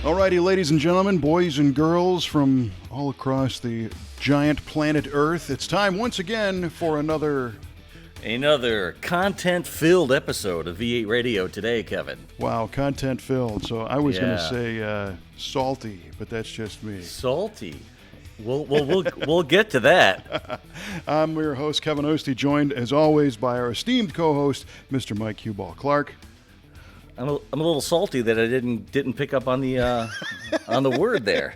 Alrighty, ladies and gentlemen, boys and girls from all across the giant planet Earth, it's time once again for another content-filled episode of V8 Radio today, Kevin. Wow, content-filled. So I was going to say salty, but that's just me. Salty? We'll get to that. I'm your host, Kevin Oeste, joined as always by our esteemed co-host, Mr. Mike Huball. Clark? I'm a little salty that I didn't pick up on the on the word there.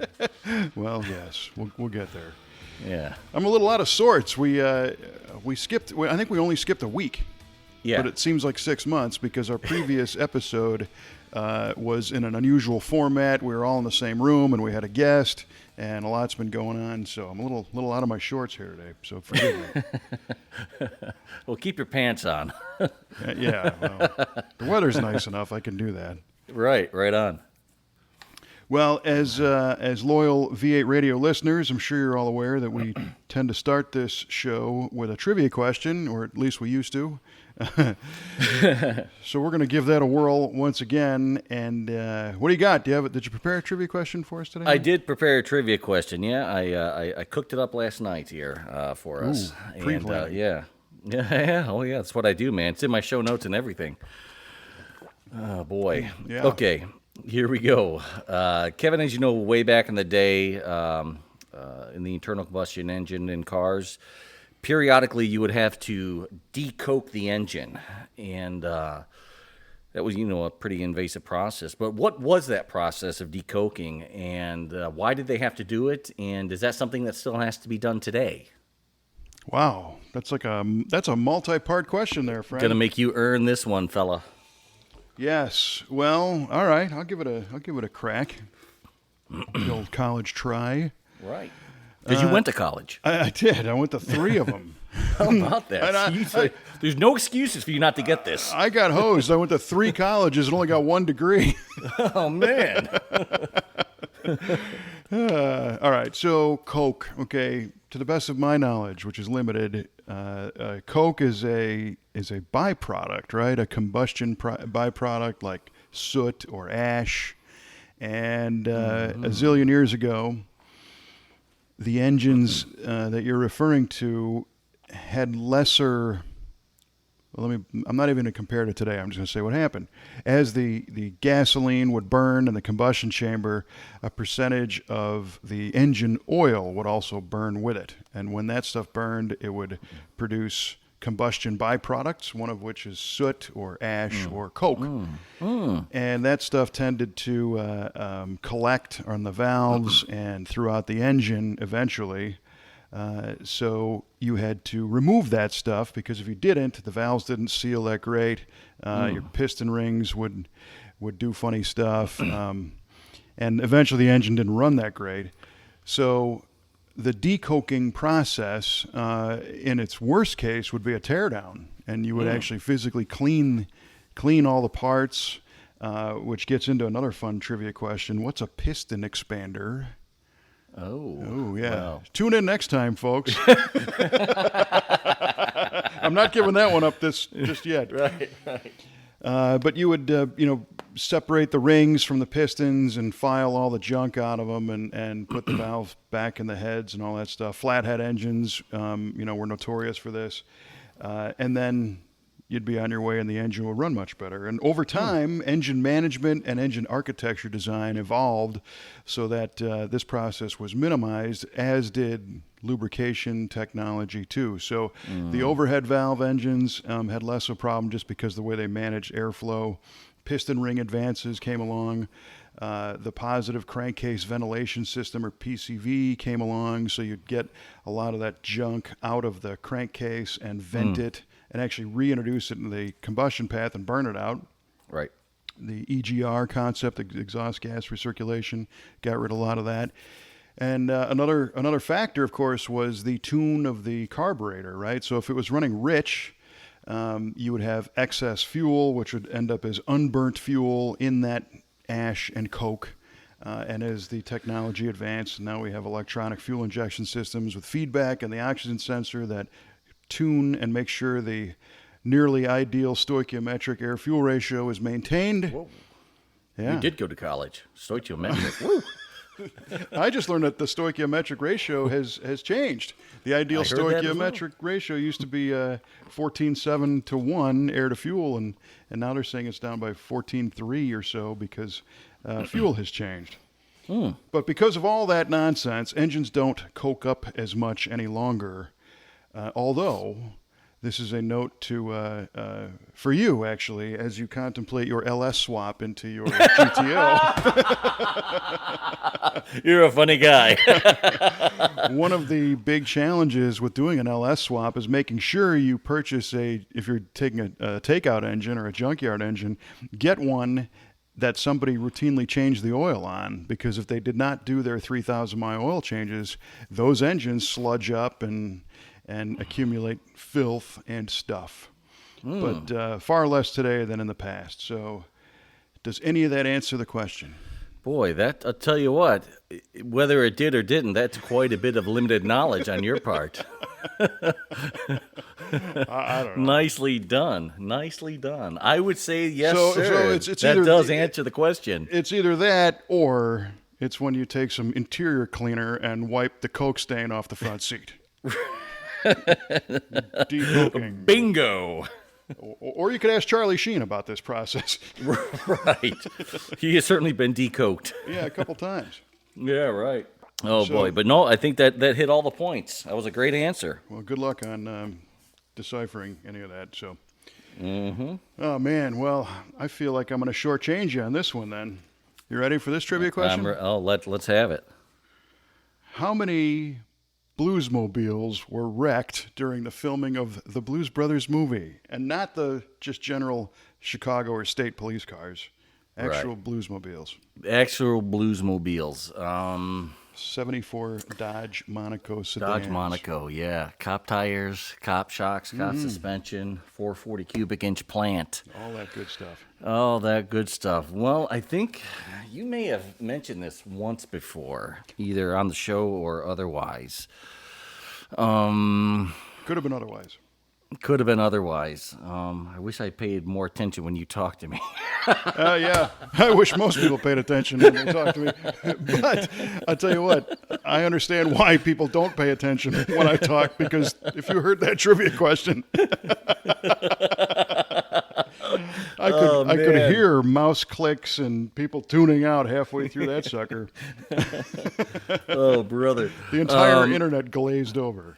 Well, yes, we'll get there. Yeah, I'm a little out of sorts. We skipped. I think we only skipped a week. Yeah, but it seems like 6 months because our previous episode was in an unusual format. We were all in the same room and we had a guest, and a lot's been going on. So I'm a little out of my shorts here today. So forgive me. Well, keep your pants on. Yeah, well, the weather's nice enough. I can do that. Right on. Well, as loyal V8 radio listeners, I'm sure you're all aware that we tend to start this show with a trivia question, or at least we used to. So we're going to give that a whirl once again. And what do you got? Did you prepare a trivia question for us today? I did prepare a trivia question. Yeah, I cooked it up last night here for us. Ooh, pre-planning. Yeah. Oh yeah, that's what I do, man. It's in my show notes and everything. Oh boy. Yeah. Okay. Here we go. Kevin, as you know, way back in the day, in the internal combustion engine in cars, periodically you would have to decoke the engine. And that was, a pretty invasive process. But what was that process of decoking, and why did they have to do it? And is that something that still has to be done today? Wow. That's a multi-part question there, friend. Gonna make you earn this one, fella. Yes. Well, all right. I'll give it a crack. The old college try. Right. Because you went to college. I did. I went to 3 of them. How about that? There's no excuses for you not to get this. I got hosed. I went to 3 colleges and only got 1 degree. Oh, man. All right. So Coke. Okay. To the best of my knowledge, which is limited, Coke is a byproduct, right? A combustion byproduct like soot or ash. And a zillion years ago, the engines that you're referring to had lesser. Well, I'm not even going to compare it to today. I'm just going to say what happened. As the gasoline would burn in the combustion chamber, a percentage of the engine oil would also burn with it. And when that stuff burned, it would produce combustion byproducts, one of which is soot or ash or coke. And that stuff tended to collect on the valves and throughout the engine eventually. So you had to remove that stuff because if you didn't, the valves didn't seal that great. Your piston rings would do funny stuff. And eventually the engine didn't run that great. So the decoking process, in its worst case, would be a teardown. And you would actually physically clean all the parts, which gets into another fun trivia question. What's a piston expander? Oh, yeah. Wow. Tune in next time, folks. I'm not giving that one up just yet. Right. But you would, separate the rings from the pistons and file all the junk out of them and put the valve back in the heads and all that stuff. Flathead engines, were notorious for this. And then you'd be on your way and the engine would run much better. And over time, engine management and engine architecture design evolved so that this process was minimized, as did lubrication technology too. So the overhead valve engines had less of a problem just because the way they managed airflow. Piston ring advances came along. The positive crankcase ventilation system, or PCV, came along, so you'd get a lot of that junk out of the crankcase and vent it and actually reintroduce it in the combustion path and burn it out. Right. The EGR concept, exhaust gas recirculation, got rid of a lot of that. And another factor, of course, was the tune of the carburetor, right? So if it was running rich, you would have excess fuel, which would end up as unburnt fuel in that ash and coke. And as the technology advanced, now we have electronic fuel injection systems with feedback and the oxygen sensor that tune and make sure the nearly ideal stoichiometric air-fuel ratio is maintained. Whoa. Yeah. You did go to college. Stoichiometric. Woo. I just learned that the stoichiometric ratio has changed. The ideal I heard that as well. stoichiometric ratio used to be 14.7 to 1 air to fuel, and now they're saying it's down by 14.3 or so because fuel has changed. But because of all that nonsense, engines don't coke up as much any longer, although this is a note to for you, actually, as you contemplate your LS swap into your GTO. You're a funny guy. One of the big challenges with doing an LS swap is making sure you purchase if you're taking a takeout engine or a junkyard engine, get one that somebody routinely changed the oil on, because if they did not do their 3,000-mile oil changes, those engines sludge up and accumulate filth and stuff. But far less today than in the past. So does any of that answer the question? Boy, I'll tell you what, whether it did or didn't, that's quite a bit of limited knowledge on your part. I don't know. Nicely done. Nicely done. I would say yes, So sir. it's that either- does answer the question. It's either that or it's when you take some interior cleaner and wipe the Coke stain off the front seat. Decoking. Bingo. Or you could ask Charlie Sheen about this process. Right. He has certainly been decoked. Yeah, a couple times. Yeah, right. Oh, So- boy. But no, I think that hit all the points. That was a great answer. Well, good luck on deciphering any of that. So, Oh, man. Well, I feel like I'm going to shortchange you on this one then. You ready for this trivia question? Let's have it. How many Bluesmobiles were wrecked during the filming of the Blues Brothers movie? And not the just general Chicago or state police cars. Actual Bluesmobiles. Actual Bluesmobiles. 74 Dodge Monaco sedans. Dodge Monaco, yeah. Cop tires, cop shocks, cop suspension, 440 cubic inch plant. All that good stuff. All that good stuff. Well, I think you may have mentioned this once before, either on the show or otherwise. Could have been otherwise. Could have been otherwise. I wish I paid more attention when you talked to me. Yeah, I wish most people paid attention when they talk to me. But I'll tell you what, I understand why people don't pay attention when I talk, because if you heard that trivia question, I could hear mouse clicks and people tuning out halfway through that sucker. Oh, brother. The entire internet glazed over.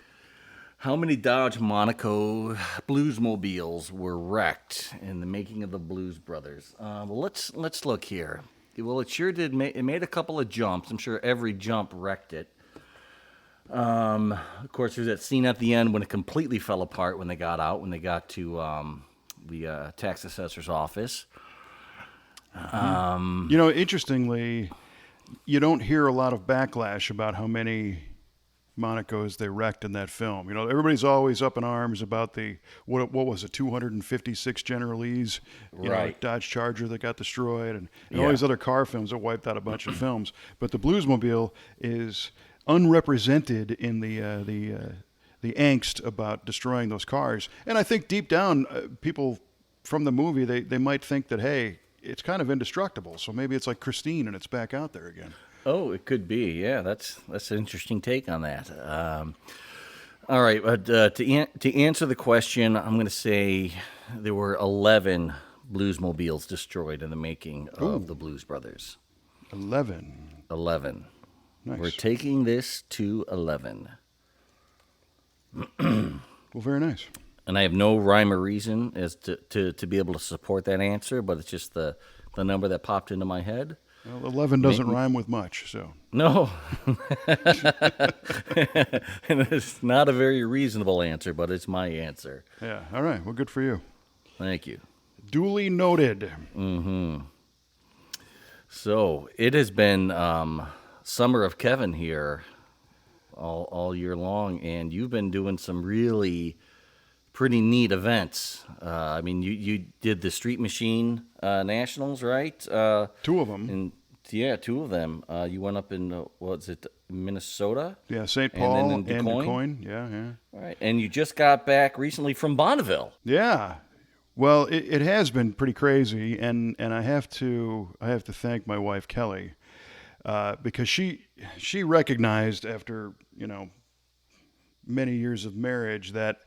How many Dodge Monaco Bluesmobiles were wrecked in the making of the Blues Brothers? Well, let's look here. Well, it sure did. It made a couple of jumps. I'm sure every jump wrecked it. Of course, there's that scene at the end when it completely fell apart when they got out, when they got to the tax assessor's office. Interestingly, you don't hear a lot of backlash about how many Monacos they wrecked in that film. Everybody's always up in arms about what was it, 256 General Lee's, Right. Dodge Charger that got destroyed, and all these other car films that wiped out a bunch of films. But the Bluesmobile is unrepresented in the angst about destroying those cars. And I think deep down, people from the movie, they might think that, hey, it's kind of indestructible, so maybe it's like Christine and it's back out there again. Oh, it could be. Yeah, that's an interesting take on that. All right, but to answer the question, I'm going to say there were 11 Bluesmobiles destroyed in the making of the Blues Brothers. 11. 11. Nice. We're taking this to 11. Well, very nice. And I have no rhyme or reason as to be able to support that answer, but it's just the number that popped into my head. Well, 11 doesn't rhyme with much, so. No. And it's not a very reasonable answer, but it's my answer. Yeah, all right. Well, good for you. Thank you. Duly noted. So it has been Summer of Kevin here all year long, and you've been doing some really pretty neat events. I mean, you did the Street Machine Nationals, right? Two of them. And yeah, two of them. You went up in Minnesota? Yeah, St. Paul and then Du Quoin. Yeah. All right, and you just got back recently from Bonneville. Yeah. Well, it has been pretty crazy, and I have to thank my wife Kelly, because she recognized after many years of marriage that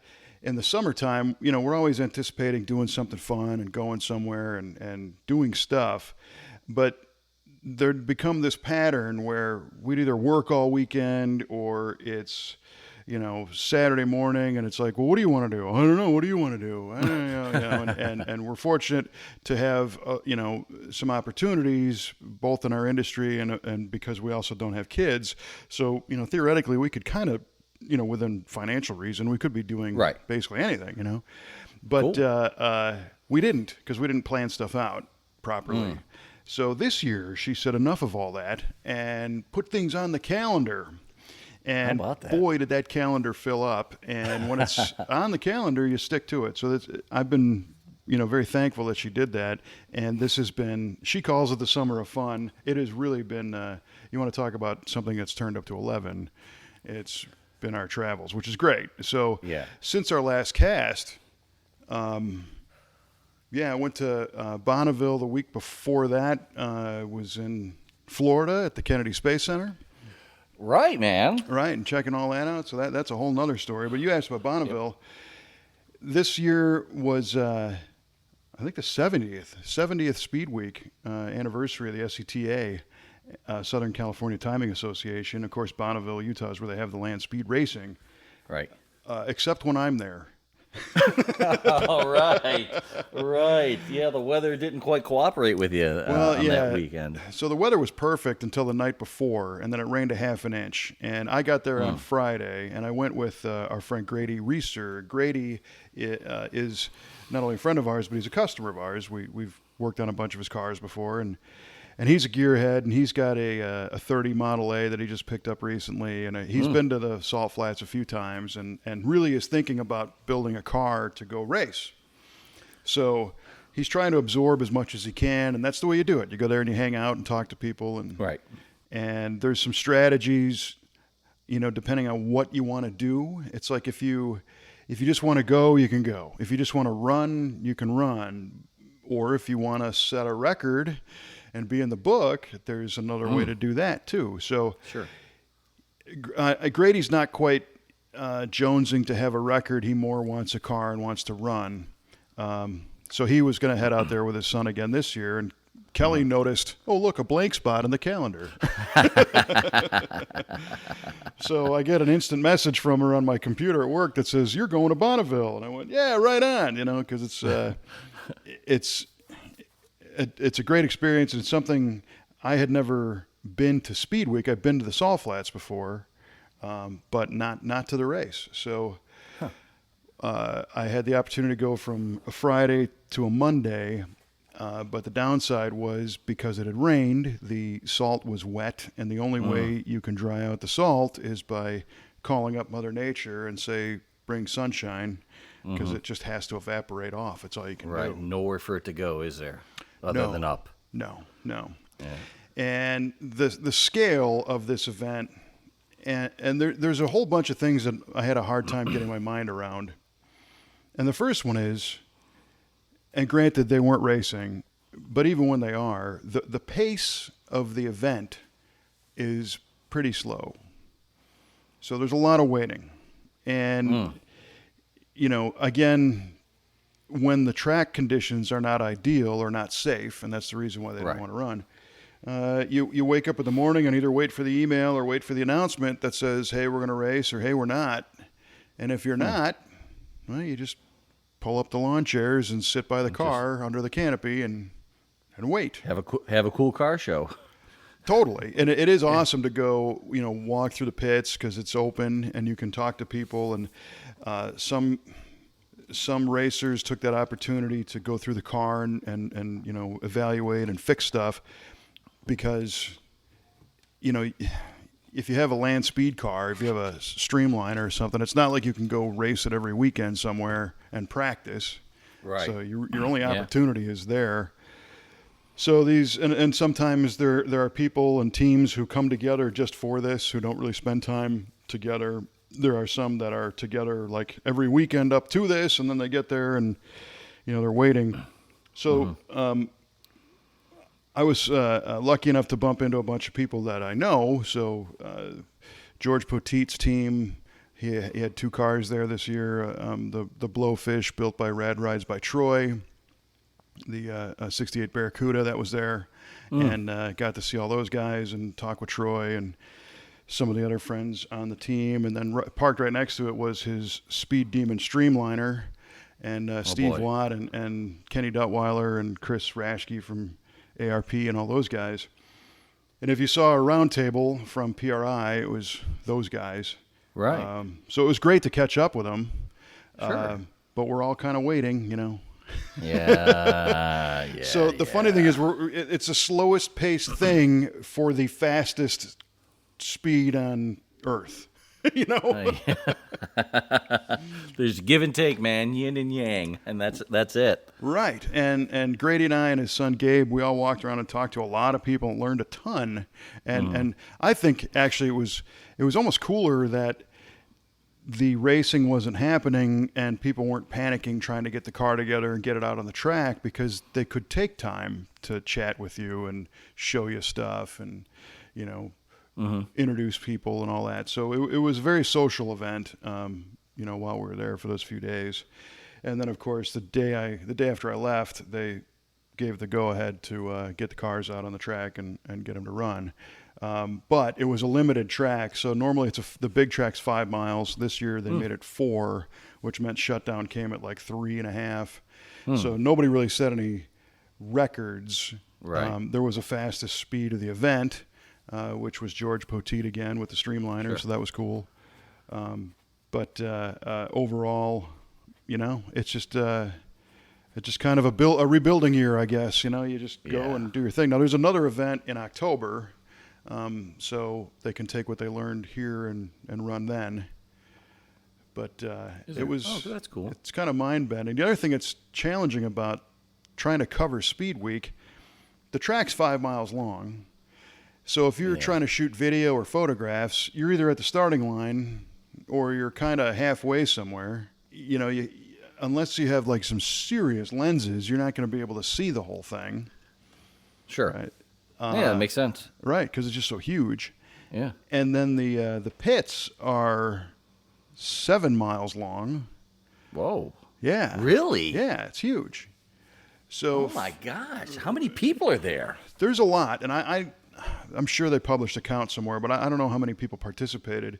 in the summertime, we're always anticipating doing something fun and going somewhere and doing stuff, but there'd become this pattern where we'd either work all weekend or it's Saturday morning, and it's like, well, what do you want to do? I don't know. What do you want to do? I don't know. And we're fortunate to have, some opportunities both in our industry and because we also don't have kids. So, theoretically we could kind of, within financial reason, we could be doing Right. basically anything, but, Cool. we didn't, because we didn't plan stuff out properly. So this year she said enough of all that and put things on the calendar. And How about that? boy, did that calendar fill up. And when it's on the calendar, you stick to it. So I've been, very thankful that she did that. And this has been, she calls it the summer of fun. It has really been, you want to talk about something that's turned up to 11. It's been our travels, which is great. So Yeah. since our last cast, I went to Bonneville the week before that. Was in Florida at the Kennedy Space Center. Right, man. Right, and checking all that out. So that's a whole nother story. But you asked about Bonneville. This year was, I think, the 70th Speed Week anniversary of the SCTA, Southern California Timing Association. Of course, Bonneville, Utah is where they have the land speed racing, Right. except when I'm there. All right. Right. Yeah, the weather didn't quite cooperate with you on that weekend. So the weather was perfect until the night before, and then it rained a half an inch. And I got there on Friday, and I went with our friend Grady Reeser. Grady is not only a friend of ours, but he's a customer of ours. We've worked on a bunch of his cars before, and he's a gearhead, and he's got a 30 Model A that he just picked up recently, and he's been to the Salt Flats a few times, and really is thinking about building a car to go race. So he's trying to absorb as much as he can, and that's the way you do it. You go there and you hang out and talk to people, and Right. and there's some strategies, depending on what you want to do. It's like if you just want to go, you can go. If you just want to run, you can run. Or if you want to set a record and be in the book, there's another way to do that too. So Sure. Grady's not quite jonesing to have a record. He more wants a car and wants to run. So he was going to head out there with his son again this year. And Kelly noticed, oh, look, a blank spot in the calendar. So I get an instant message from her on my computer at work that says, you're going to Bonneville. And I went, yeah, right on, because it's a great experience. It's something I had never been to Speed Week. I've been to the Salt Flats before, but not to the race. So I had the opportunity to go from a Friday to a Monday, but the downside was because it had rained, the salt was wet, and the only way you can dry out the salt is by calling up Mother Nature and say, bring sunshine, because it just has to evaporate off. It's all you can Right. do. Nowhere for it to go, is there? Other than up. No. Yeah. And the scale of this event, and there's a whole bunch of things that I had a hard time getting my mind around. And the first one is, and granted they weren't racing, but even when they are, the pace of the event is pretty slow. So there's a lot of waiting. And, again, when the track conditions are not ideal or not safe, and that's the reason why they don't want to run, you wake up in the morning and either wait for the email or wait for the announcement that says, hey, we're going to race, or hey, we're not. And if you're not, well, you just pull up the lawn chairs and sit by the car under the canopy and wait. Have a cool car show. Totally. And it is awesome to go, walk through the pits because it's open and you can talk to people. And some racers took that opportunity to go through the car and evaluate and fix stuff because, if you have a land speed car, if you have a Streamliner or something, it's not like you can go race it every weekend somewhere and practice. Right. So your only opportunity is there. So and sometimes there are people and teams who come together just for this, who don't really spend time together. There are some that are together like every weekend up to this, and then they get there and they're waiting. So I was lucky enough to bump into a bunch of people that I know. So George Poteet's team, he had 2 cars there this year. The Blowfish, built by Rad Rides by Troy, the 68 Barracuda that was there, and got to see all those guys and talk with Troy and some of the other friends on the team. And then parked right next to it was his Speed Demon Streamliner, and Steve boy. Watt and Kenny Duttweiler and Chris Raschke from ARP and all those guys. And if you saw a round table from PRI, it was those guys. Right. So it was great to catch up with them. Sure. But we're all kind of waiting, Yeah. So the funny thing is, it's the slowest paced thing for the fastest speed on Earth. There's give and take, man, yin and yang, and that's it. Right. And Grady and I and his son Gabe, we all walked around and talked to a lot of people and learned a ton. And I think actually it was almost cooler that the racing wasn't happening and people weren't panicking trying to get the car together and get it out on the track, because they could take time to chat with you and show you stuff and, introduce people and all that. So it was a very social event, while we were there for those few days. And then, of course, the day after I left, they gave the go-ahead to get the cars out on the track and get them to run. But it was a limited track, so normally the big track's 5 miles. This year they made it 4, which meant shutdown came at like 3.5. So nobody really set any records. Right. There was a fastest speed of the event, which was George Poteet again with the Streamliner, so that was cool. But overall, it's just kind of a rebuilding year, I guess. You just go and do your thing. Now there's another event in October. So they can take what they learned here and run then. But that's cool. It's kind of mind-bending. The other thing that's challenging about trying to cover Speed Week, the track's 5 miles long. So if you're trying to shoot video or photographs, you're either at the starting line or you're kind of halfway somewhere. Unless you have like some serious lenses, you're not going to be able to see the whole thing. Sure. Right? Yeah, that makes sense. Right, because it's just so huge. Yeah. And then the pits are 7 miles long. Whoa. Yeah. Really? Yeah, it's huge. So Oh my gosh, how many people are there? there's a lot, and I'm sure they published a count somewhere, but I don't know how many people participated.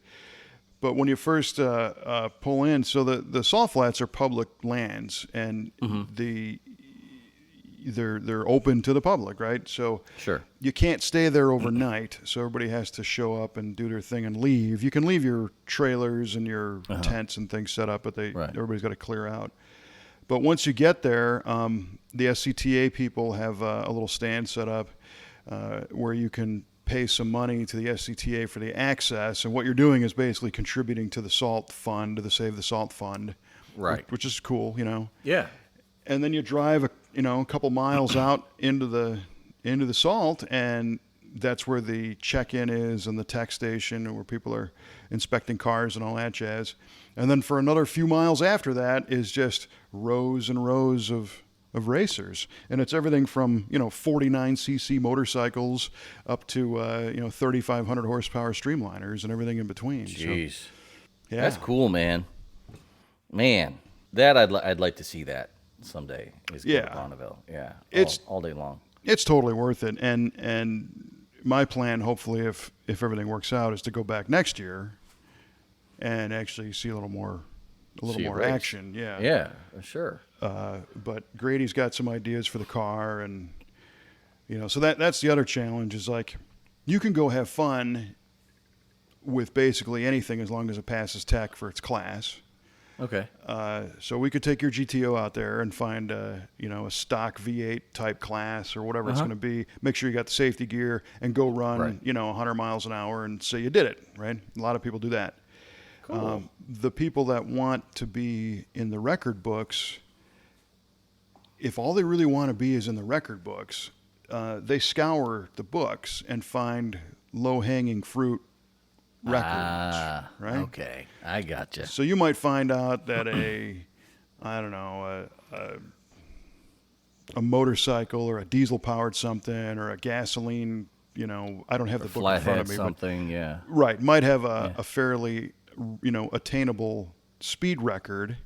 But when you first pull in, so the Salt Flats are public lands, and they're open to the public, right? So Sure. you can't stay there overnight, so everybody has to show up and do their thing and leave. You can leave your trailers and your tents and things set up, but everybody's got to clear out. But once you get there, the SCTA people have a little stand set up where you can pay some money to the SCTA for the access, and what you're doing is basically contributing to the Salt Fund, to the Save the Salt Fund, Right. Which is cool, Yeah. And then you drive a couple miles out into the salt, and that's where the check-in is and the tech station, where people are inspecting cars and all that jazz. And then for another few miles after that is just rows and rows of racers, and it's everything from 49cc motorcycles up to 3,500 horsepower Streamliners and everything in between. Jeez. So, yeah, That's cool, man. Man, that I'd like to see that someday. Is go to Yeah. Bonneville. Yeah. It's- all day long. It's totally worth it, and my plan, hopefully, if everything works out, is to go back next year and actually see a little more See a race. action. Yeah. Yeah, sure. But Grady's got some ideas for the car, and so that's the other challenge, is like you can go have fun with basically anything as long as it passes tech for its class. Okay. So we could take your GTO out there and find a stock V8 type class or whatever it's going to be. Make sure you got the safety gear and go run, Right. 100 miles an hour and say you did it, right? A lot of people do that. Cool. The people that want to be in the record books, if all they really want to be is in the record books, they scour the books and find low-hanging fruit records, right? Okay, I gotcha. So you might find out that a a motorcycle or a diesel powered something or a gasoline, I don't have the book in front of me. Something, yeah. Right. Might have a fairly, attainable speed record.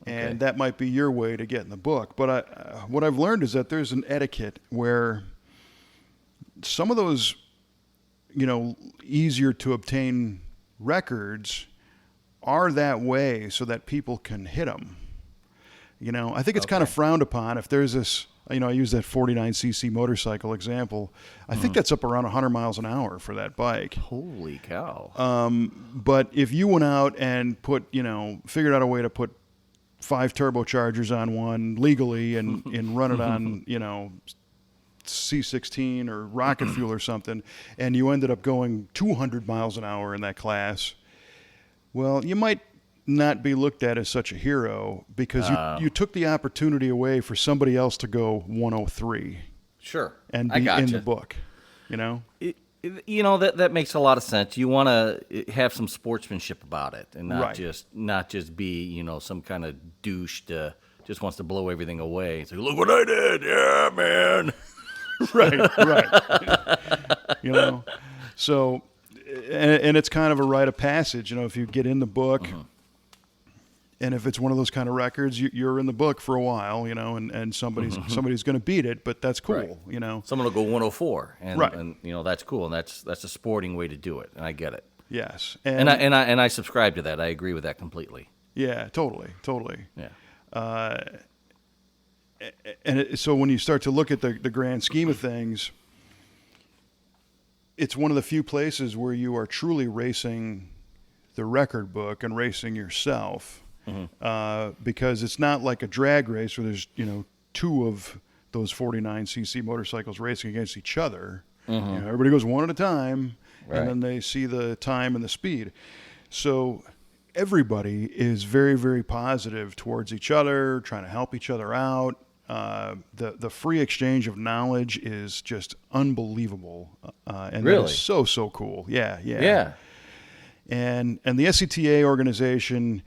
And that might be your way to get in the book. But what I've learned is that there's an etiquette where some of those, easier to obtain records are that way so that people can hit them. I think it's kind of frowned upon if there's this, I use that 49cc motorcycle example. I think that's up around 100 miles an hour for that bike. Holy cow. But if you went out and figured out a way to put 5 turbochargers on one legally and run it on, C16 or rocket fuel or something, and you ended up going 200 miles an hour in that class, well, you might not be looked at as such a hero because you took the opportunity away for somebody else to go 103. Sure. And be in the book, That makes a lot of sense. You want to have some sportsmanship about it and not just be, some kind of douche that just wants to blow everything away. It's like, look what I did. Yeah, man. Right. So, and it's kind of a rite of passage, if you get in the book, and if it's one of those kind of records, you're in the book for a while, and somebody's going to beat it, but that's cool, Someone will go 104, and that's cool, and that's a sporting way to do it, and I get it. Yes, and I subscribe to that. I agree with that completely. Yeah, totally. Yeah. So when you start to look at the grand scheme of things, it's one of the few places where you are truly racing the record book and racing yourself, because it's not like a drag race where there's 2 of those 49cc motorcycles racing against each other. Everybody goes one at a time, and then they see the time and the speed. So everybody is very, very positive towards each other, trying to help each other out. The free exchange of knowledge is just unbelievable, and really? That is so cool. Yeah. And the SCTA organization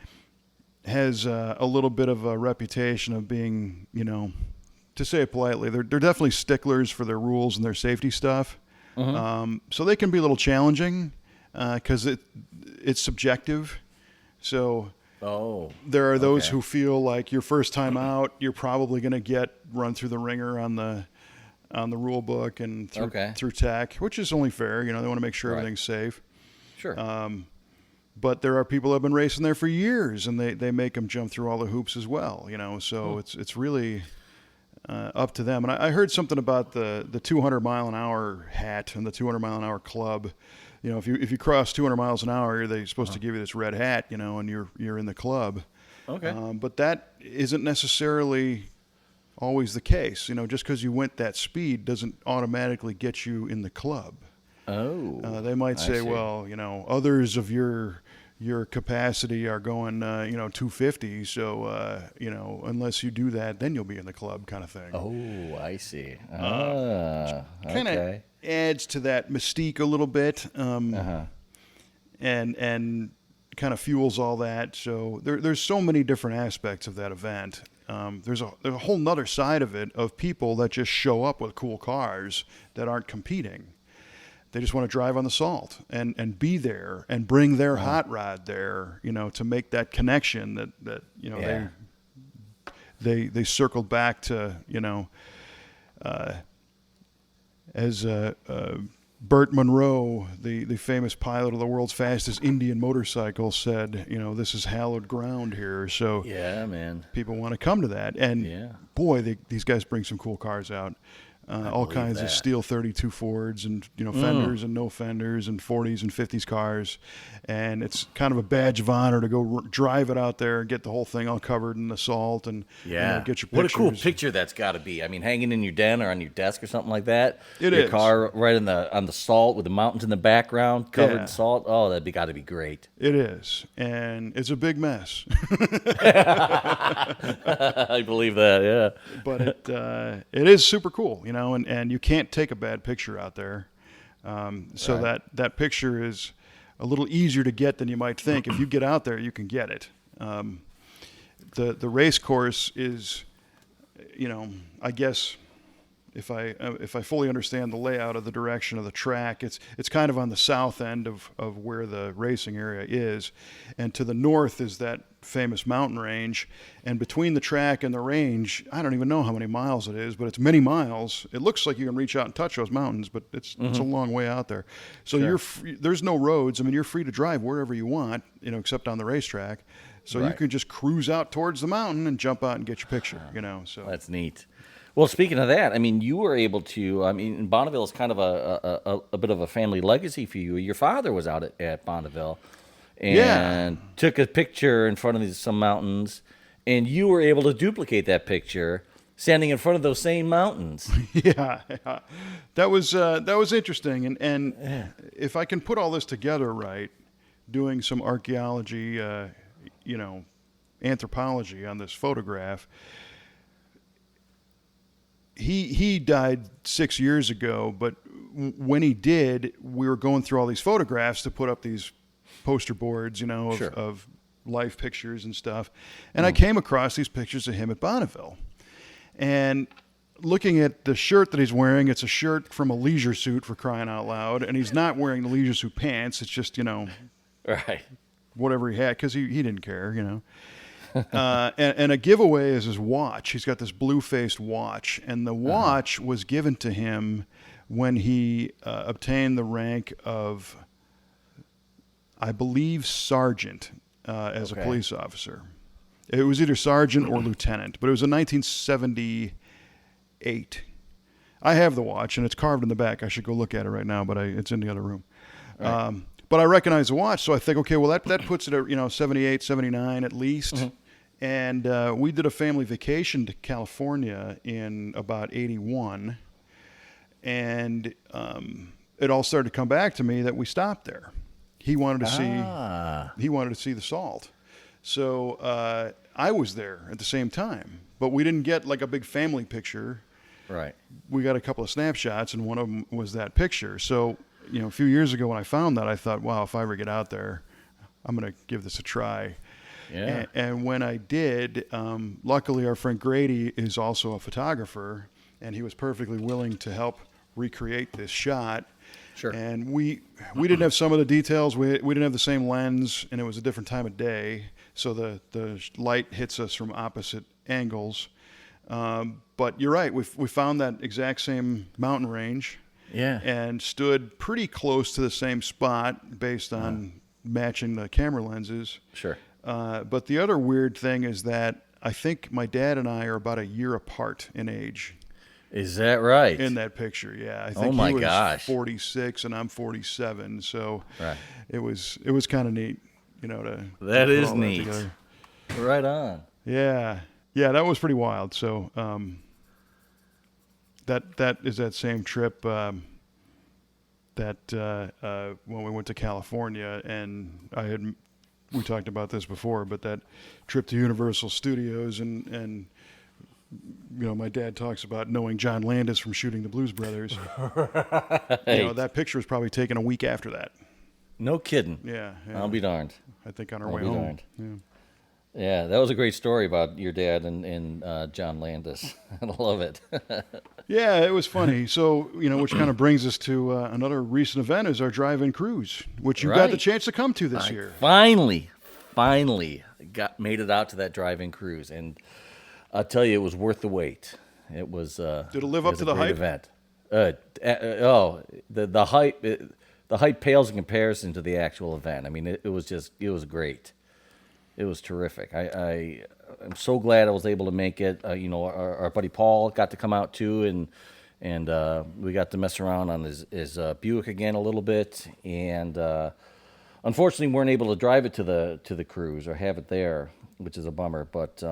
has a little bit of a reputation of being, to say it politely, they're definitely sticklers for their rules and their safety stuff. So they can be a little challenging because it's subjective. So there are those who feel like your first time out, you're probably going to get run through the ringer on the rule book and through tech, which is only fair. They want to make sure everything's safe. Sure. But there are people that have been racing there for years, and they make them jump through all the hoops as well. So it's really up to them. And I heard something about the 200 mile an hour hat and the 200 mile an hour club. If you cross 200 miles an hour, they're supposed to give you this red hat, and you're in the club. Okay. But that isn't necessarily always the case. Just because you went that speed doesn't automatically get you in the club. Oh. They might say, well, others of your capacity are going, 250. So, unless you do that, then you'll be in the club, kind of thing. Oh, I see. Kind of adds to that mystique a little bit, and kind of fuels all that. So there's so many different aspects of that event. There's a whole nother side of it of people that just show up with cool cars that aren't competing. They just want to drive on the salt and be there and bring their hot rod there, to make that connection that they circled back to, as Burt Munro, the famous pilot of the world's fastest Indian motorcycle, said, this is hallowed ground here. So yeah, man, people want to come to that. And boy, these guys bring some cool cars out. All kinds of steel 32 Fords and fenders and no fenders and 40s and 50s cars, and it's kind of a badge of honor to go drive it out there and get the whole thing all covered in the salt and get your pictures. What a cool picture that's got to be. I mean, hanging in your den or on your desk or something like that. Your is. Car right on the salt with the mountains in the background covered in salt. Oh, that'd got to be great. It is, and it's a big mess. I believe that. Yeah, but it is super cool, and you can't take a bad picture out there. So that picture is a little easier to get than you might think. If you get out there, you can get it. The race course is I guess if I fully understand the layout of the direction of the track, it's kind of on the south end of where the racing area is, and to the north is that famous mountain range, and between the track and the range, I don't even know how many miles it is, but it's many miles. It looks like you can reach out and touch those mountains, but it's a long way out there. So there's no roads. I mean, you're free to drive wherever you want, except on the racetrack. So you can just cruise out towards the mountain and jump out and get your picture, So That's neat. Well, speaking of that, I mean, you were able to. Bonneville is kind of a bit of a family legacy for you. Your father was out at Bonneville, and took a picture in front of some mountains, and you were able to duplicate that picture standing in front of those same mountains. Yeah, that was interesting, and if I can put all this together right, doing some archaeology, anthropology on this photograph. He died 6 years ago, but when he did, we were going through all these photographs to put up these poster boards, of life pictures and stuff. And I came across these pictures of him at Bonneville. And looking at the shirt that he's wearing, it's a shirt from a leisure suit, for crying out loud. And he's not wearing the leisure suit pants. It's just, Right. whatever he had, because he didn't care, and a giveaway is his watch. He's got this blue-faced watch, and the watch was given to him when he obtained the rank of, I believe, sergeant as a police officer. It was either sergeant or lieutenant, but it was in 1978. I have the watch, and it's carved in the back. I should go look at it right now, but it's in the other room. Right. But I recognize the watch, so I think, okay, well, that puts it at 78, 79 at least. Mm-hmm. And we did a family vacation to California in about 81, and it all started to come back to me that we stopped there. He wanted to see the salt, so I was there at the same time. But we didn't get like a big family picture. Right. We got a couple of snapshots, and one of them was that picture. So a few years ago when I found that, I thought, wow, if I ever get out there, I'm going to give this a try. Yeah. And when I did, luckily our friend Grady is also a photographer, and he was perfectly willing to help recreate this shot. Sure. And we didn't have some of the details. We didn't have the same lens, and it was a different time of day, so the light hits us from opposite angles. But you're right. We found that exact same mountain range. Yeah. And stood pretty close to the same spot based on matching the camera lenses. Sure. But the other weird thing is that I think my dad and I are about a year apart in age. Is that right? In that picture, yeah. I think he was 46 and I'm 47, so it was kind of neat, That is neat. Right on. Yeah, that was pretty wild. So that is that same trip that when we went to California, and we talked about this before, but that trip to Universal Studios, and my dad talks about knowing John Landis from shooting the Blues Brothers. Right. That picture was probably taken a week after that. No kidding. Yeah. I'll be darned. I think on our way home. Yeah, that was a great story about your dad and John Landis. I love it. Yeah, it was funny. So, which kind of brings us to another recent event is our drive-in cruise, which you got the chance to come to this year. Finally made it out to that drive-in cruise, and I'll tell you, it was worth the wait. It was. Did it live up to the hype? Event. The hype. The hype pales in comparison to the actual event. I mean, it was great. It was terrific. I'm so glad I was able to make it. Our buddy Paul got to come out too, and we got to mess around on his Buick again a little bit. And unfortunately, weren't able to drive it to the cruise or have it there, which is a bummer. But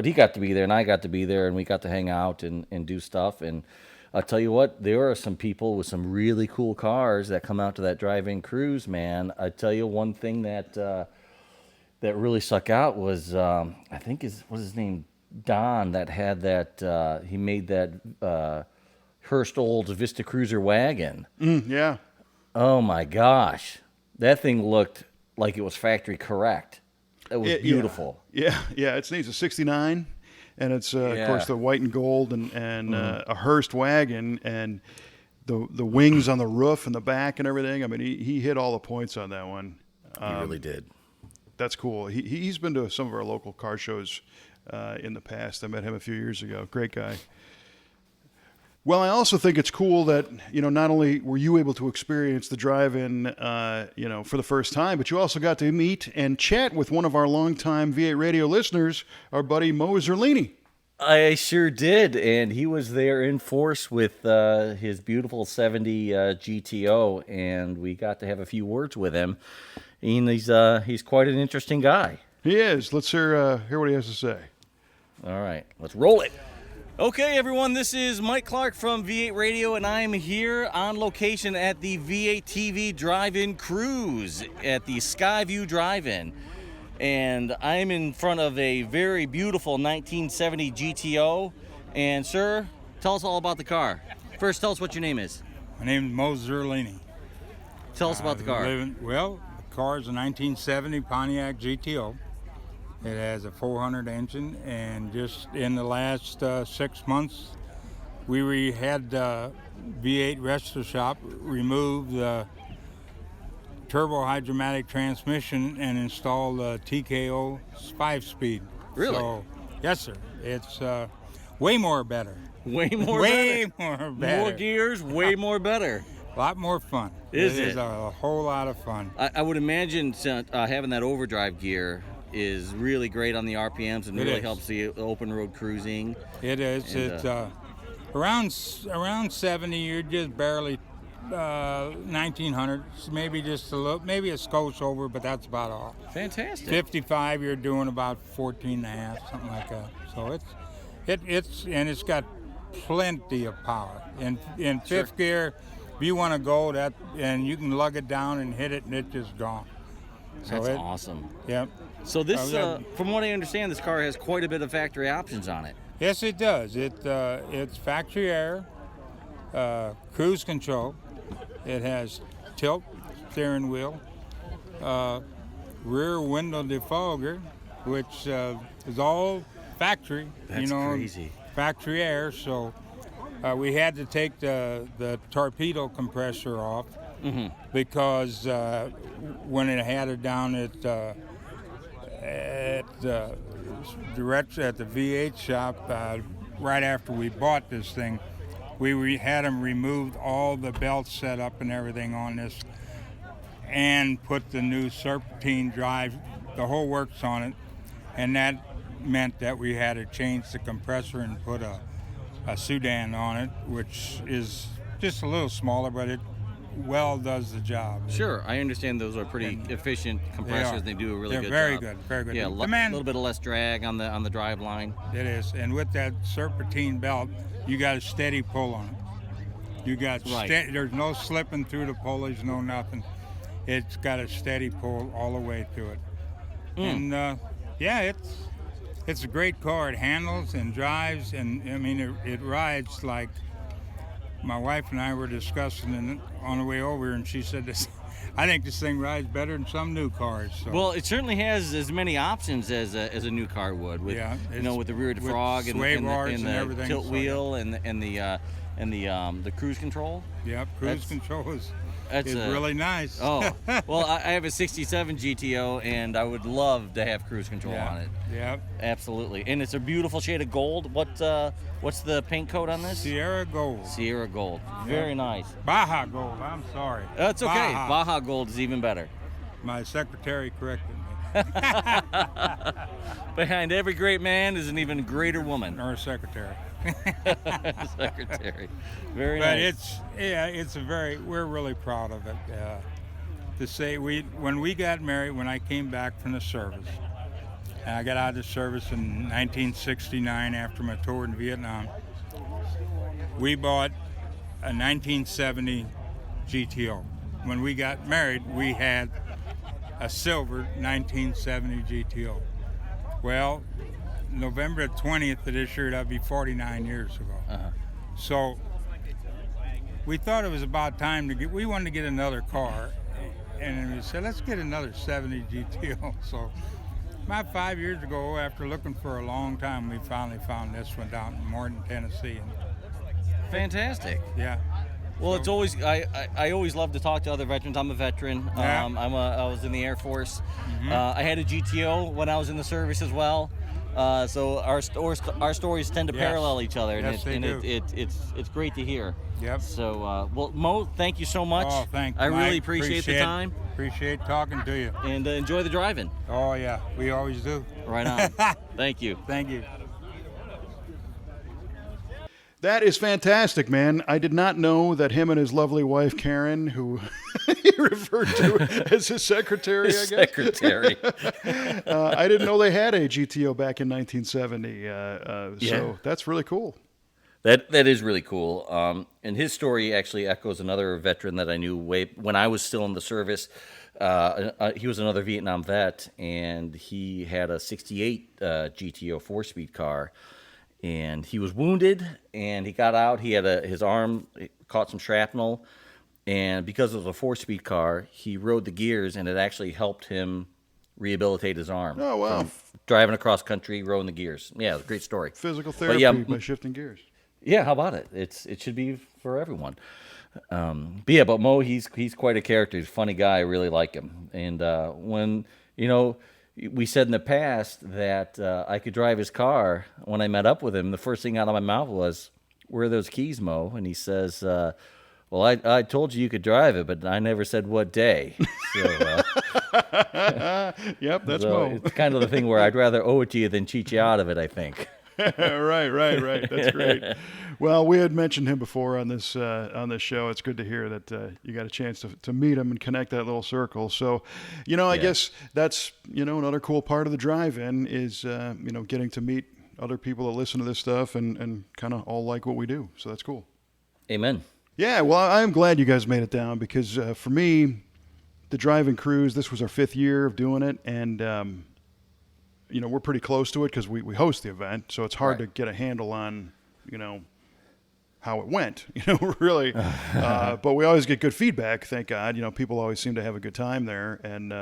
he got to be there, and I got to be there, and we got to hang out and do stuff. And I'll tell you what, there are some people with some really cool cars that come out to that drive-in cruise, man. I tell you one thing that really stuck out was, I think what's his name? Don, that had that, he made that Hurst Olds Vista Cruiser wagon. Yeah. Oh my gosh. That thing looked like it was factory correct. It was beautiful. Yeah. It's neat. It's a 69. and it's of Yeah. course the white and gold and a Hearst wagon and the wings on the roof and the back and everything. I mean, he hit all the points on that one. He really did. That's cool. He's been to some of our local car shows in the past. I met him a few years ago. Great guy. Well, I also think it's cool that, not only were you able to experience the drive-in, for the first time, but you also got to meet and chat with one of our longtime V8 radio listeners, our buddy Mo Zerlini. I sure did, and he was there in force with his beautiful 70 GTO, and we got to have a few words with him. And he's quite an interesting guy. He is. Let's hear what he has to say. All right, let's roll it. Okay, everyone, this is Mike Clarke from V8 Radio, and I'm here on location at the V8 TV Drive-In Cruise at the Skyview Drive-In. And I'm in front of a very beautiful 1970 GTO. And, sir, tell us all about the car. First, tell us what your name is. My name is Mo Zerlini. Tell us about the car. The car is a 1970 Pontiac GTO. It has a 400 engine, and just in the last 6 months, we had V8 Resto Shop remove the turbo hydromatic transmission and install the TKO 5-speed. Really? So, yes, sir. It's way more better. Way more Way better. more better. More gears, way more better. A lot more fun. Is It it? is a whole lot of fun. I would imagine having that overdrive gear is really great on the RPMs and It really is. helps the open road cruising. It is. And, It's around 70. You're just barely 1900. Maybe just a little, maybe a skosh over, but that's about all. Fantastic. 55. You're doing about 14 and a half, something like that. So it's got plenty of power. In fifth gear, if you want to go that, and you can lug it down and hit it, and it's just gone. So That's awesome. Yep. So this, yeah. from what I understand, this car has quite a bit of factory options on it. Yes, it does. It's factory air, cruise control. It has tilt steering wheel, rear window defogger, which is all factory. That's crazy. Factory air. So we had to take the torpedo compressor off because when it had it down at the V8 shop, right after we bought this thing, we had them removed all the belts set up and everything on this, and put the new serpentine drive, the whole works on it, and that meant that we had to change the compressor and put a Sudan on it, which is just a little smaller, but it well does the job. Sure, I understand those are pretty efficient compressors. They do a really They're good very job. good, very good. Yeah, a The man- little bit of less drag on the drive line. It is, and with that serpentine belt, you got a steady pull on it. You got Right. there's no slipping through the pulleys, no nothing. It's got a steady pull all the way through it. And it's a great car. It handles and drives, and I mean it rides like. My wife and I were discussing it on the way over, and she said this. I think this thing rides better than some new cars. So. Well, it certainly has as many options as a new car would. With with the rear with defrog and sway bars and the everything, tilt so, wheel and the cruise control. Yep, cruise control is That's really nice. Oh, well, I have a 67 GTO, and I would love to have cruise control on it. Yep. Absolutely. And it's a beautiful shade of gold. What's the paint coat on this? Sierra Gold. Sierra Gold. Very nice. Baja Gold. I'm sorry. That's okay. Baja. Baja Gold is even better. My secretary corrected me. Behind every great man is an even greater woman. Or secretary. Secretary. Very But nice. we're really proud of it. To say when we got married, when I came back from the service, and I got out of the service in 1969 after my tour in Vietnam, we bought a 1970 GTO. When we got married, we had a silver 1970 GTO. Well, November 20th of this year, that'd be 49 years ago. So we thought it was about time we wanted to get another car, and we said, let's get another 70 GTO. So about 5 years ago, after looking for a long time, we finally found this one down in Morton, Tennessee. And Fantastic. yeah, Well, it's always I always love to talk to other veterans. I'm a veteran. Yeah. I was in the Air Force. Mm-hmm. I had a GTO when I was in the service as well. So our stories tend to Yes. parallel each other, and, Yes, they do. it's great to hear. Yep. So well, Mo, thank you so much. Oh, thank you, I really Mike. appreciate the time, Appreciate talking to you. and enjoy the driving. Oh, yeah, we always do. Right on. Thank you. Thank you. That is fantastic, man. I did not know that him and his lovely wife, Karen, who he referred to as his secretary, I guess. Secretary. I didn't know they had a GTO back in 1970. Yeah. So that's really cool. That is really cool. And his story actually echoes another veteran that I knew way when I was still in the service. He was another Vietnam vet, and he had a '68 GTO 4-speed car, and he was wounded, and he got out. He had his arm caught some shrapnel, and because it was a 4-speed car, he rode the gears, and it actually helped him rehabilitate his arm. Oh, wow. From driving across country, rowing the gears. Yeah, great story. Physical But therapy yeah, by shifting gears. Yeah, how about it? It should be for everyone. But Mo, he's quite a character. He's a funny guy. I really like him. And when we said in the past that I could drive his car, when I met up with him, the first thing out of my mouth was, "Where are those keys, Mo?" And he says, "Well, I told you could drive it, but I never said what day." So, Yep, that's so Mo. it's kind of the thing where I'd rather owe it to you than cheat you out of it, I think. Right. That's great. Well, we had mentioned him before on this show. It's good to hear that you got a chance to meet him and connect that little circle. So, I guess that's another cool part of the drive-in is getting to meet other people that listen to this stuff and kind of all like what we do. So that's cool. Amen. Yeah, well, I'm glad you guys made it down because for me, the drive-in cruise, this was our 5th year of doing it, and we're pretty close to it because we host the event, so it's hard Right. to get a handle on, how it went, really. But we always get good feedback, thank God. People always seem to have a good time there, and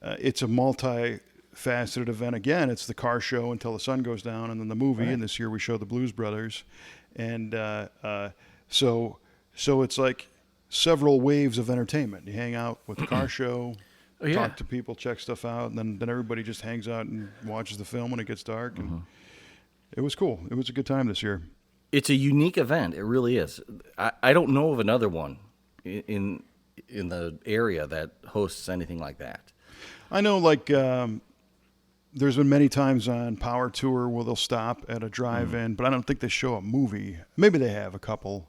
it's a multi-faceted event. Again, it's the car show until the sun goes down, and then the movie. Right. And this year we showed the Blues Brothers, and so it's like several waves of entertainment. You hang out with the car show. Oh, yeah. Talk to people, check stuff out, and then everybody just hangs out and watches the film when it gets dark. And it was cool. It was a good time this year. It's a unique event. It really is. I don't know of another one in the area that hosts anything like that. I know, there's been many times on Power Tour where they'll stop at a drive-in, but I don't think they show a movie. Maybe they have a couple.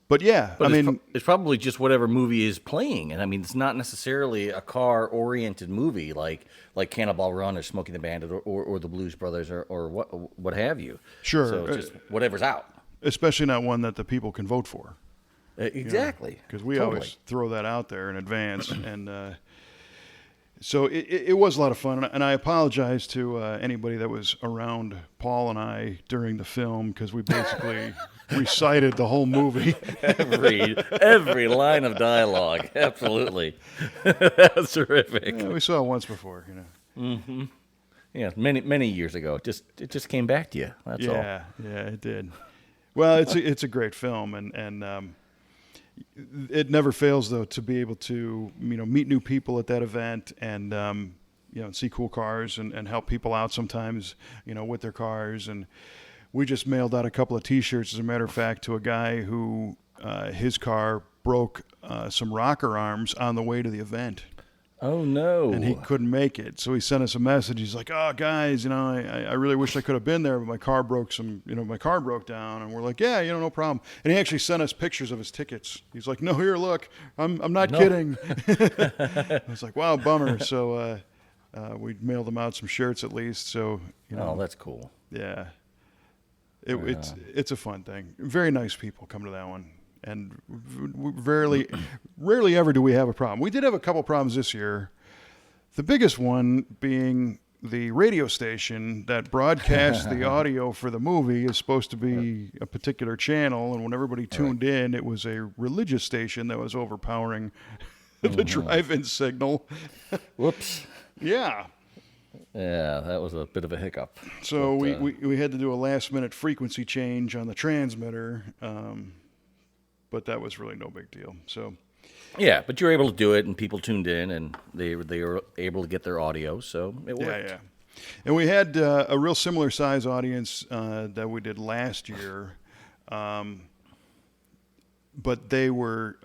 But yeah, But I mean, it's probably just whatever movie is playing, and I mean, it's not necessarily a car-oriented movie like Cannonball Run or Smokey the Bandit or the Blues Brothers or what have you. Sure. So it's just whatever's out. especially not one that the people can vote for. Exactly. Because we Totally. always throw that out there in advance. And so it was a lot of fun. And I apologize to anybody that was around Paul and I during the film because we basically recited the whole movie. every line of dialogue. Absolutely. That's terrific. Yeah, we saw it once before, Yeah, many years ago. It just came back to you. That's all. Yeah, it did. Well, it's a great film, and it never fails though to be able to meet new people at that event and see cool cars and help people out sometimes with their cars. And we just mailed out a couple of T-shirts, as a matter of fact, to a guy who his car broke some rocker arms on the way to the event. Oh no! And he couldn't make it, so he sent us a message. He's like, "Oh, guys, I really wish I could have been there, but my car broke down." And we're like, "Yeah, no problem." And he actually sent us pictures of his tickets. He's like, "No, here, look, I'm not kidding." I was like, "Wow, bummer." So we mailed him out some shirts at least. So Oh, that's cool. yeah, it's a fun thing. Very nice people come to that one. And rarely ever do we have a problem. We did have a couple problems this year. The biggest one being the radio station that broadcasts the audio for the movie is supposed to be a particular channel, and when everybody tuned in, it was a religious station that was overpowering the drive-in signal. Whoops. Yeah. Yeah, that was a bit of a hiccup. So But, we had to do a last minute frequency change on the transmitter, but that was really no big deal. So yeah, but you were able to do it, and people tuned in, and they were able to get their audio, so it worked. yeah. And we had a real similar size audience that we did last year, but they were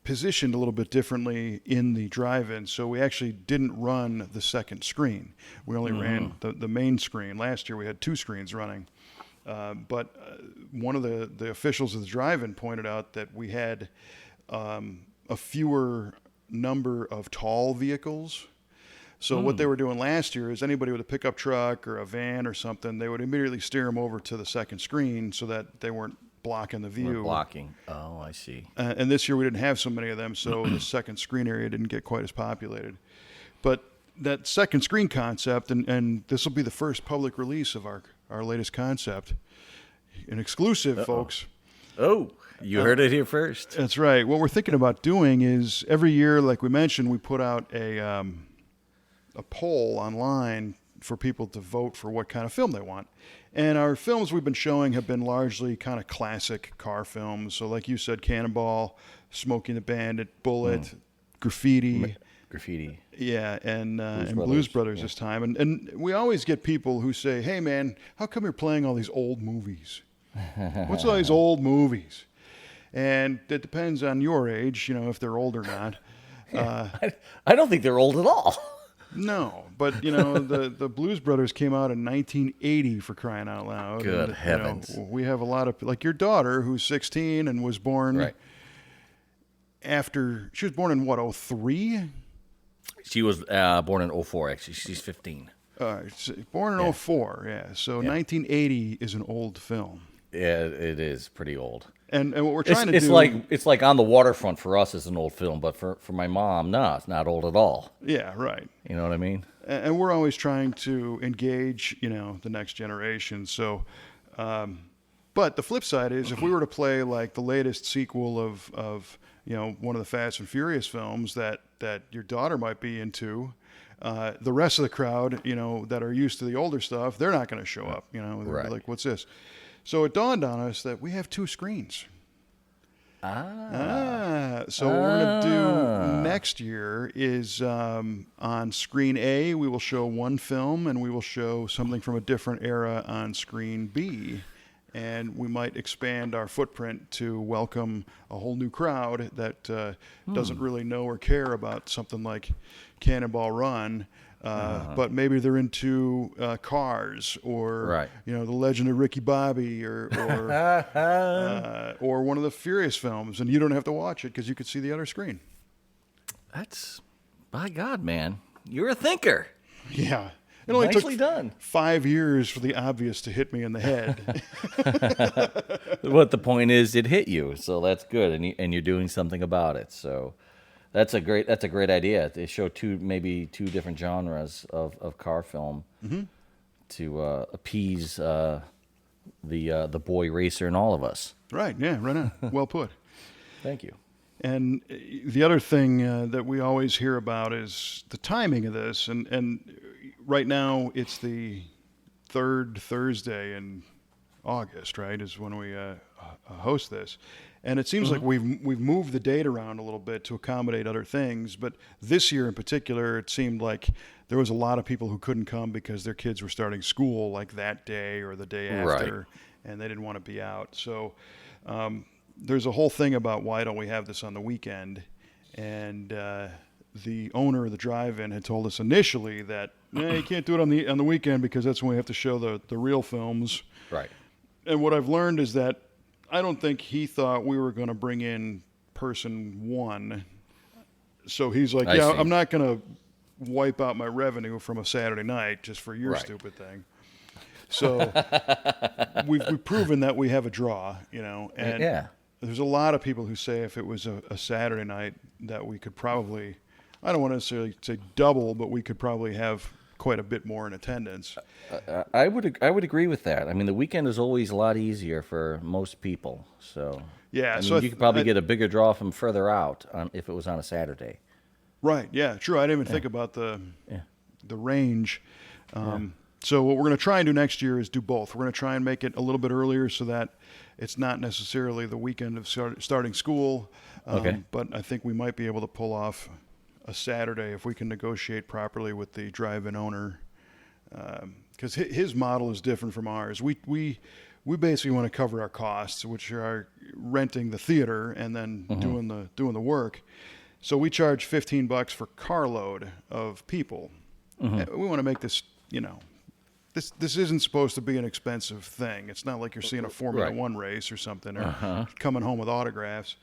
positioned a little bit differently in the drive-in. So we actually didn't run the second screen. We only ran the main screen. Last year we had 2 screens running. But one of the officials of the drive-in pointed out that we had a fewer number of tall vehicles. So what they were doing last year is anybody with a pickup truck or a van or something, they would immediately steer them over to the second screen so that they weren't blocking the view. We're blocking. Oh, I see. And this year we didn't have so many of them, so the second screen area didn't get quite as populated. But that second screen concept, and this will be the first public release of our latest concept, an exclusive, folks. Oh, you heard it here first. That's right. What we're thinking about doing is every year, like we mentioned, we put out a poll online for people to vote for what kind of film they want. And our films we've been showing have been largely kind of classic car films. So like you said, Cannonball, Smokey and the Bandit, Bullet, Graffiti. Graffiti. Yeah, and Brothers, Blues Brothers this time. And we always get people who say, hey, man, how come you're playing all these old movies? What's all these old movies? And it depends on your age, if they're old or not. I don't think they're old at all. No, but the Blues Brothers came out in 1980 for crying out loud. Good and, heavens! We have a lot of like your daughter who's 16 and was born after she was born in what 03. She was born in 04. Actually, she's 15. Born in 04. Yeah, so 1980 is an old film. Yeah, it is pretty old. And what we're trying to it's do, it's like On the Waterfront for us is an old film, but for my mom, no, it's not old at all. yeah, right. You know what I mean? And we're always trying to engage, the next generation. So, but the flip side is, if we were to play like the latest sequel of one of the Fast and Furious films that your daughter might be into, the rest of the crowd, that are used to the older stuff, they're not going to show up. They're Right. like, what's this? So it dawned on us that we have 2 screens. So what we're going to do next year is on screen A, we will show one film, and we will show something from a different era on screen B. And we might expand our footprint to welcome a whole new crowd that doesn't really know or care about something like Cannonball Run. But maybe they're into Cars or the Legend of Ricky Bobby or one of the Furious films, and you don't have to watch it because you could see the other screen. That's, by God, man, you're a thinker. Yeah, it only Nicely took done. 5 years for the obvious to hit me in the head. What the point is, it hit you, so that's good, and you're doing something about it. So. That's a great idea. They show maybe two different genres of car film to appease the boy racer in all of us. Right. Yeah. Right on. Well put. Thank you. And the other thing that we always hear about is the timing of this. And right now it's the 3rd Thursday in August, right, is when we host this. And it seems like we've moved the date around a little bit to accommodate other things. But this year in particular, it seemed like there was a lot of people who couldn't come because their kids were starting school like that day or the day after, and they didn't want to be out. So there's a whole thing about why don't we have this on the weekend. And the owner of the drive-in had told us initially that you can't do it on the weekend because that's when we have to show the real films. Right. And what I've learned is that I don't think he thought we were going to bring in person 1. So he's like, I'm not going to wipe out my revenue from a Saturday night just for your stupid thing. So we've proven that we have a draw, and there's a lot of people who say if it was a Saturday night that we could probably, I don't want to necessarily say double, but we could probably have quite a bit more in attendance. I would agree with that. I mean, the weekend is always a lot easier for most people. So yeah, I mean, you could probably get a bigger draw from further out if it was on a Saturday. Right. Yeah. True. I didn't even think about Yeah. the range. So what we're going to try and do next year is do both. We're going to try and make it a little bit earlier so that it's not necessarily the weekend of starting school. Okay. But I think we might be able to pull off a Saturday if we can negotiate properly with the drive-in owner. Because his model is different from ours. We basically want to cover our costs, which are renting the theater and then doing the work. So we charge $15 for carload of people. And we want to make this, this isn't supposed to be an expensive thing. It's not like you're seeing a Formula One race or something, or coming home with autographs.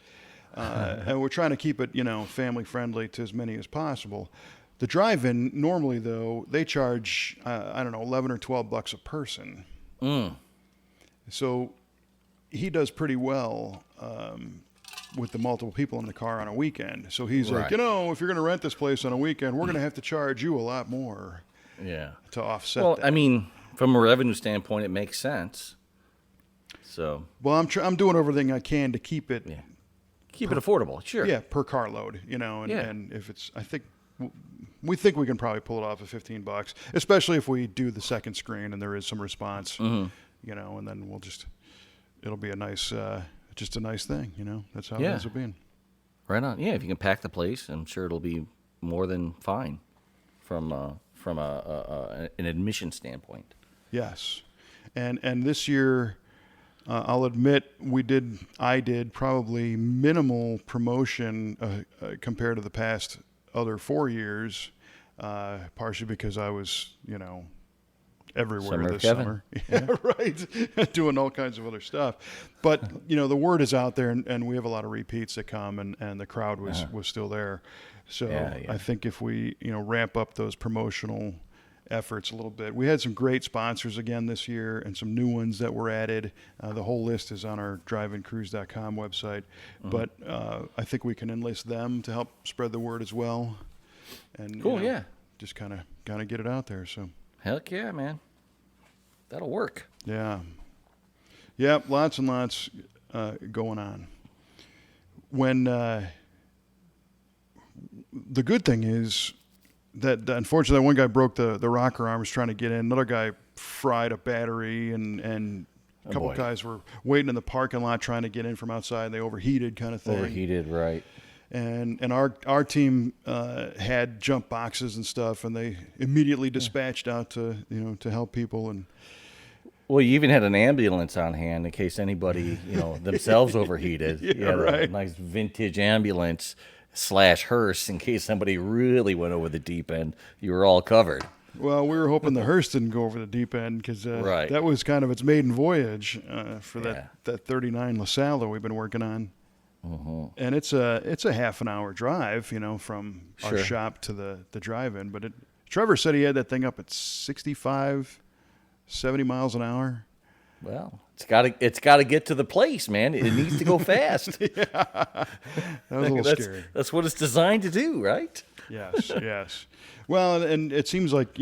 And we're trying to keep it, family friendly to as many as possible. The drive-in normally, though, they charge $11 or $12 a person. So he does pretty well with the multiple people in the car on a weekend. So he's like, if you're going to rent this place on a weekend, we're going to have to charge you a lot more. Yeah. To offset Well, that. I mean, from a revenue standpoint, it makes sense. So. Well, I'm doing everything I can to keep it. Yeah. Keep it affordable. Sure. Yeah, per carload, and if it's, we think we can probably pull it off at $15, especially if we do the second screen and there is some response, and then it'll be a nice, just a nice thing, that's how it ends up being. Right on. Yeah, if you can pack the place, I'm sure it'll be more than fine from an admission standpoint. Yes, and this year, I'll admit I did probably minimal promotion compared to the past other 4 years, partially because I was, everywhere Summer this Kevin. summer. Yeah, right. Doing all kinds of other stuff. But, the word is out there, and we have a lot of repeats that come, and the crowd was still there. So I think if we, ramp up those promotional efforts a little bit. We had some great sponsors again this year and some new ones that were added. The whole list is on our driveincruise.com website. But I think we can enlist them to help spread the word as well. And cool, just kind of get it out there. So heck yeah, man. That'll work. Yeah. Yep, lots and lots going on. When the good thing is that unfortunately one guy broke the rocker arm, was trying to get in. Another guy fried a battery, and a couple guys were waiting in the parking lot trying to get in from outside. They overheated, kind of thing. Overheated, right. And our team had jump boxes and stuff, and they immediately dispatched out to help people. And well, you even had an ambulance on hand in case anybody themselves overheated. Right. A nice vintage ambulance / hearse in case somebody really went over the deep end. You were all covered. Well, we were hoping the hearse didn't go over the deep end because that was kind of its maiden voyage for that 39 LaSalle that we've been working on. And it's a half an hour drive, from our shop to the drive-in. But Trevor said he had that thing up at 65, 70 miles an hour. Well, it's got to get to the place, man. It needs to go fast. That was a little scary. That's what it's designed to do, right? Yes. Well, and it seems like,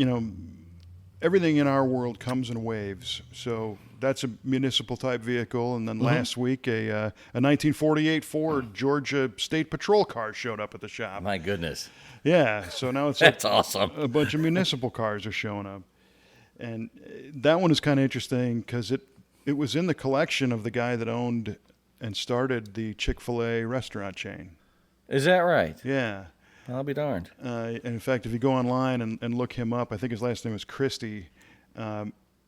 everything in our world comes in waves. So that's a municipal type vehicle. And then last week, a 1948 Ford Georgia State Patrol car showed up at the shop. My goodness. Yeah. So now it's that's awesome. A bunch of municipal cars are showing up. And that one is kind of interesting because it was in the collection of the guy that owned and started the Chick-fil-A restaurant chain. Is that right? Yeah. I'll be darned. And in fact, if you go online and look him up, I think his last name is Christie.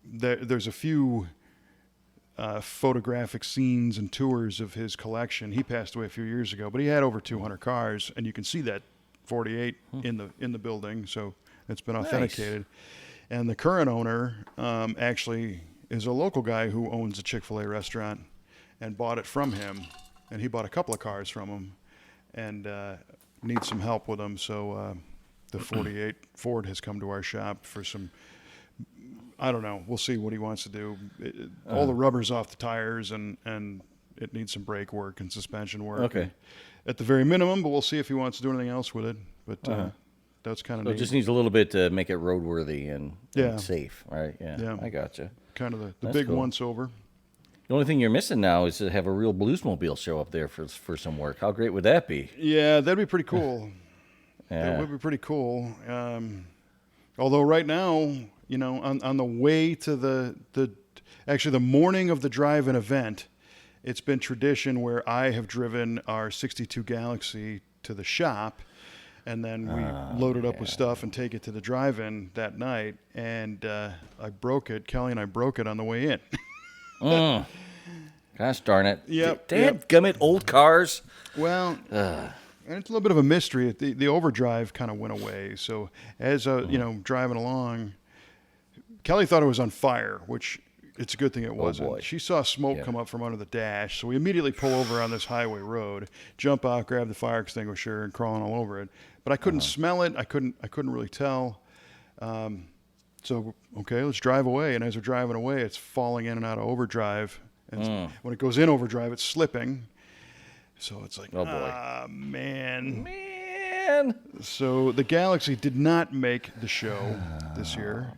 There's a few photographic scenes and tours of his collection. He passed away a few years ago, but he had over 200 cars, and you can see that 48 in the building, so it's been authenticated. Nice. And the current owner actually is a local guy who owns a Chick-fil-A restaurant and bought it from him, and he bought a couple of cars from him and needs some help with them. So the 48 Ford has come to our shop for some, I don't know, we'll see what he wants to do. All the rubber's off the tires, and it needs some brake work and suspension work. Okay. At the very minimum, but we'll see if he wants to do anything else with it. But that's kind of neat. It just needs a little bit to make it roadworthy and safe, right? Yeah, I gotcha. Kind of the big once over. The only thing you're missing now is to have a real bluesmobile show up there for some work. How great would that be? Yeah, that'd be pretty cool. That would be pretty cool. Although right now, on the way to the morning of the drive-in event, it's been tradition where I have driven our 62 Galaxy to the shop, and then we load it up with stuff and take it to the drive-in that night. And I broke it. Kelly and I broke it on the way in. Gosh darn it. Yep. Dadgummit, old cars. Well, and it's a little bit of a mystery. The overdrive kind of went away. So as driving along, Kelly thought it was on fire, which it's a good thing it wasn't. Boy. She saw smoke come up from under the dash, so we immediately pull over on this highway road, jump out, grab the fire extinguisher, and crawling all over it. But I couldn't smell it. I couldn't really tell. So okay, let's drive away. And as we're driving away, it's falling in and out of overdrive. And when it goes in overdrive, it's slipping. So it's like, oh boy, man. Man. So the Galaxy did not make the show this year.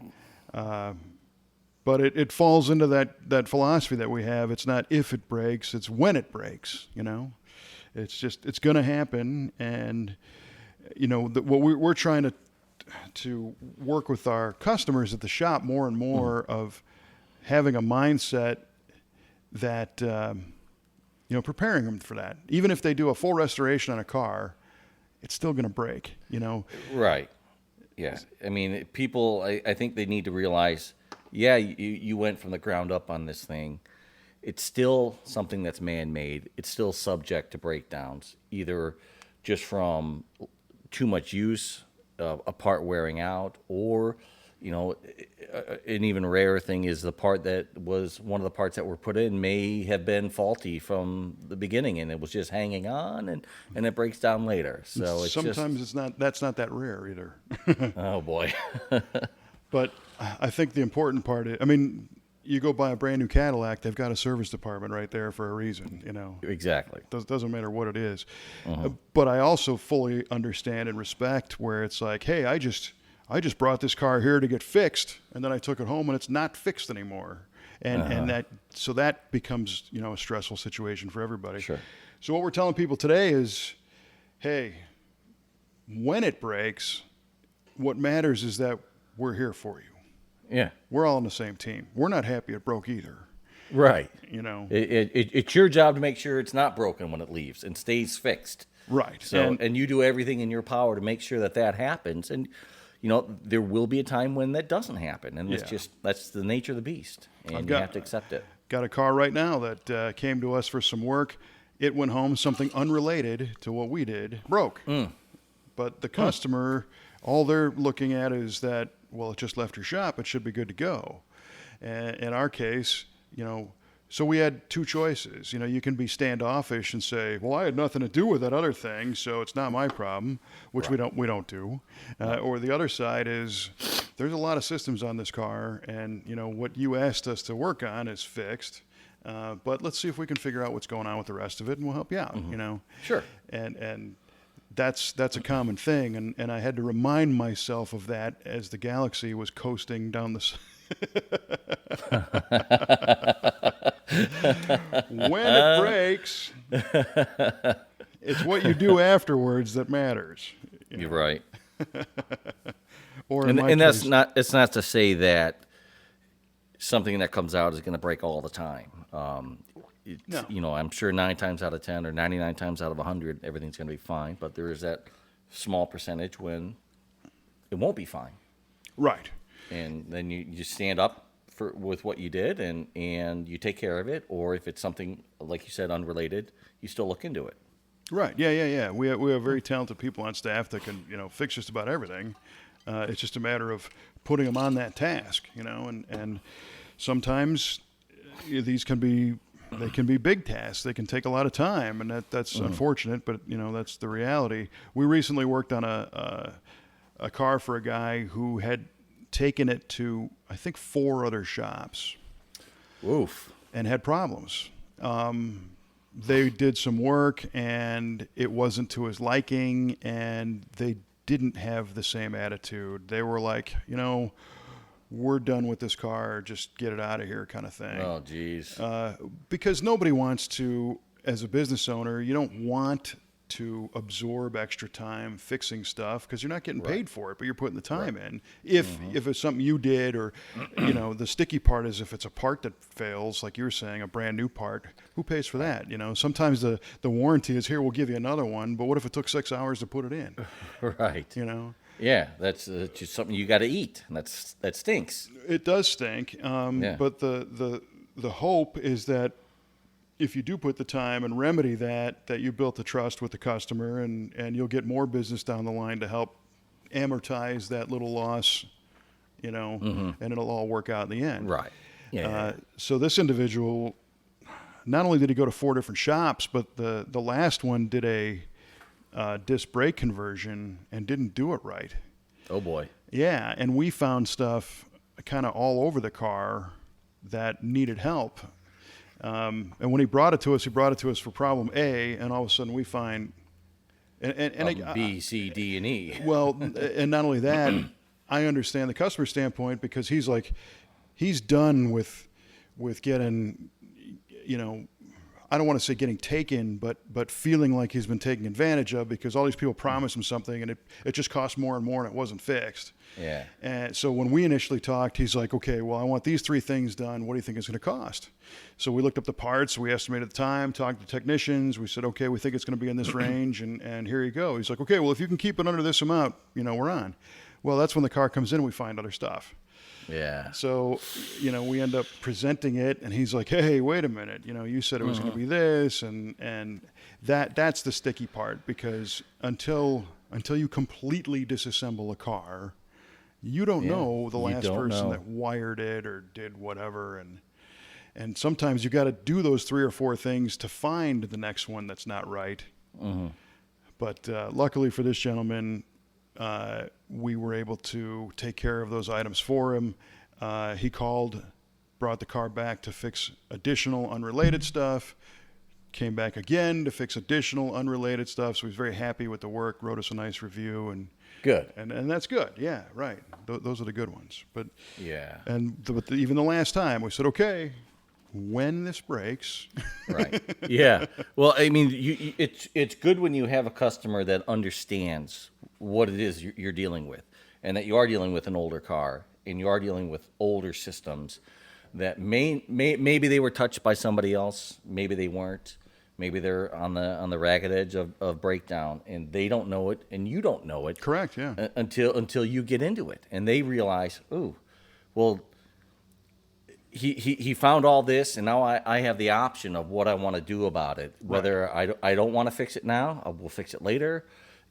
But it falls into that philosophy that we have. It's not if it breaks, it's when it breaks, It's going to happen. And, what we're trying to work with our customers at the shop more and more of having a mindset that, preparing them for that. Even if they do a full restoration on a car, it's still going to break, Right. Yeah. I mean, people, I think they need to realize, you went from the ground up on this thing. It's still something that's man-made. It's still subject to breakdowns, either just from too much use, a part wearing out, or, an even rarer thing is the part that was one of the parts that were put in may have been faulty from the beginning, and it was just hanging on, and it breaks down later. So it's sometimes that's not that rare either. Oh boy. But I think the important part is, you go buy a brand new Cadillac, they've got a service department right there for a reason, Exactly. Doesn't matter what it is. But I also fully understand and respect where it's like, hey, I just brought this car here to get fixed, and then I took it home and it's not fixed anymore. And that becomes, a stressful situation for everybody. Sure. So what we're telling people today is, hey, when it breaks, what matters is that we're here for you. Yeah. We're all on the same team. We're not happy it broke either. Right. It's your job to make sure it's not broken when it leaves and stays fixed. Right. So and you do everything in your power to make sure that happens. And there will be a time when that doesn't happen, and that's the nature of the beast, and you have to accept it. Got a car right now that came to us for some work. It went home, something unrelated to what we did broke. But the customer, all they're looking at is that, well, it just left your shop. It should be good to go. And in our case, so we had two choices. You can be standoffish and say, well, I had nothing to do with that other thing, so it's not my problem, which we don't do. Or the other side is there's a lot of systems on this car, and what you asked us to work on is fixed. But let's see if we can figure out what's going on with the rest of it, and we'll help you out. Sure. And that's a common thing, and I had to remind myself of that as the Galaxy was coasting down the. When it breaks, it's what you do afterwards that matters. You're right. Or and that's not. It's not to say that something that comes out is going to break all the time. No. I'm sure 9 times out of 10 or 99 times out of 100, everything's going to be fine. But there is that small percentage when it won't be fine. Right. And then you stand up with what you did, and you take care of it. Or if it's something, like you said, unrelated, you still look into it. Right. Yeah. We have very talented people on staff that can fix just about everything. It's just a matter of putting them on that task. And sometimes these can be big tasks. They can take a lot of time, and that's unfortunate. But that's the reality. We recently worked on a car for a guy who had taken it to, I think, 4 other shops. Oof. And had problems. They did some work, and it wasn't to his liking, and they didn't have the same attitude. They were like, we're done with this car, just get it out of here kind of thing. Oh, geez. Because nobody wants to, as a business owner, you don't want to absorb extra time fixing stuff because you're not getting paid for it, but you're putting the time in. Mm-hmm. If it's something you did, or the sticky part is if it's a part that fails, like you were saying, a brand new part, who pays for that? Sometimes the warranty is here, we'll give you another one, but what if it took 6 hours to put it in? Right. Yeah, that's just something you got to eat, and that stinks. It does stink, but the hope is that if you do put the time and remedy that you built the trust with the customer, and you'll get more business down the line to help amortize that little loss, and it'll all work out in the end. Right. Yeah. So this individual, not only did he go to 4 different shops, but the last one did a disc brake conversion and didn't do it right. Oh boy. Yeah, and we found stuff kind of all over the car that needed help. And when he brought it to us for problem A, and all of a sudden we find, and B, C, D, and E. Well, and not only that, I understand the customer standpoint because he's done with getting, I don't want to say getting taken, but feeling like he's been taken advantage of because all these people promised him something and it just cost more and more and it wasn't fixed. Yeah. And so when we initially talked, he's like, okay, well, I want these 3 things done. What do you think it's going to cost? So we looked up the parts. We estimated the time, talked to technicians. We said, okay, we think it's going to be in this range. And here you go. He's like, okay, well, if you can keep it under this amount, we're on. Well, that's when the car comes in and we find other stuff. Yeah. So, we end up presenting it, and he's like, hey, wait a minute. You said it was going to be this, and that's the sticky part because until you completely disassemble a car, you don't know the last person that wired it or did whatever, and sometimes you got to do those 3 or 4 things to find the next one that's not right. Mm-hmm. But luckily for this gentleman, we were able to take care of those items for him. He called, brought the car back to fix additional unrelated stuff, came back again to fix additional unrelated stuff. So he's very happy with the work, wrote us a nice review, and good. And that's good. Yeah, right. Those are the good ones. But yeah. But even the last time we said, okay, when this breaks. Right. Yeah. Well, I mean, it's good when you have a customer that understands what it is you're dealing with, and that you are dealing with an older car, and you are dealing with older systems that maybe they were touched by somebody else, maybe they weren't, maybe they're on the ragged edge of breakdown, and they don't know it, and you don't know it. Correct. Yeah. Until you get into it, and they realize, ooh, well. He found all this, and now I have the option of what I want to do about it. Whether I don't want to fix it now, I will fix it later.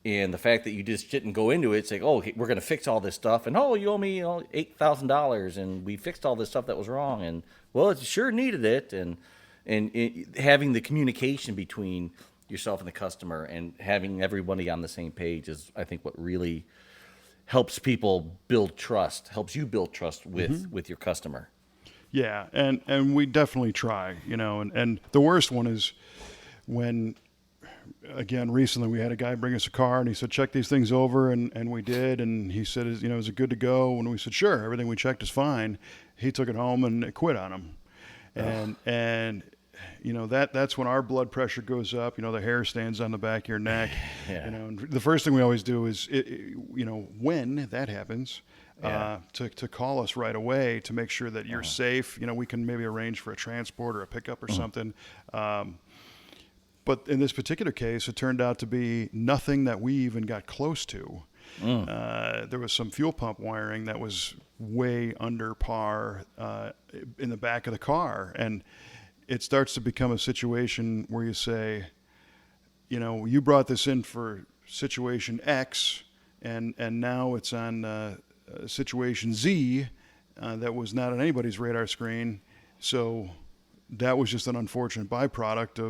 And the fact that you just didn't go into it, it's like, oh, we're going to fix all this stuff, and oh, you owe me $8,000, and we fixed all this stuff that was wrong, and well, it sure needed it, and having the communication between yourself and the customer, and having everybody on the same page is, I think, what really helps people build trust, helps you build trust with your customer. Yeah, and we definitely try, and the worst one is when, again, recently we had a guy bring us a car and he said, check these things over, and we did, and he said, is it good to go? And we said, sure, everything we checked is fine. He took it home and it quit on him. And that's when our blood pressure goes up, the hair stands on the back of your neck. Yeah. And the first thing we always do is, when that happens, to call us right away to make sure that you're safe. We can maybe arrange for a transport or a pickup or something. But in this particular case, it turned out to be nothing that we even got close to. There was some fuel pump wiring that was way under par in the back of the car. And it starts to become a situation where you say, you brought this in for situation X, and now it's on situation Z that was not on anybody's radar screen. So that was just an unfortunate byproduct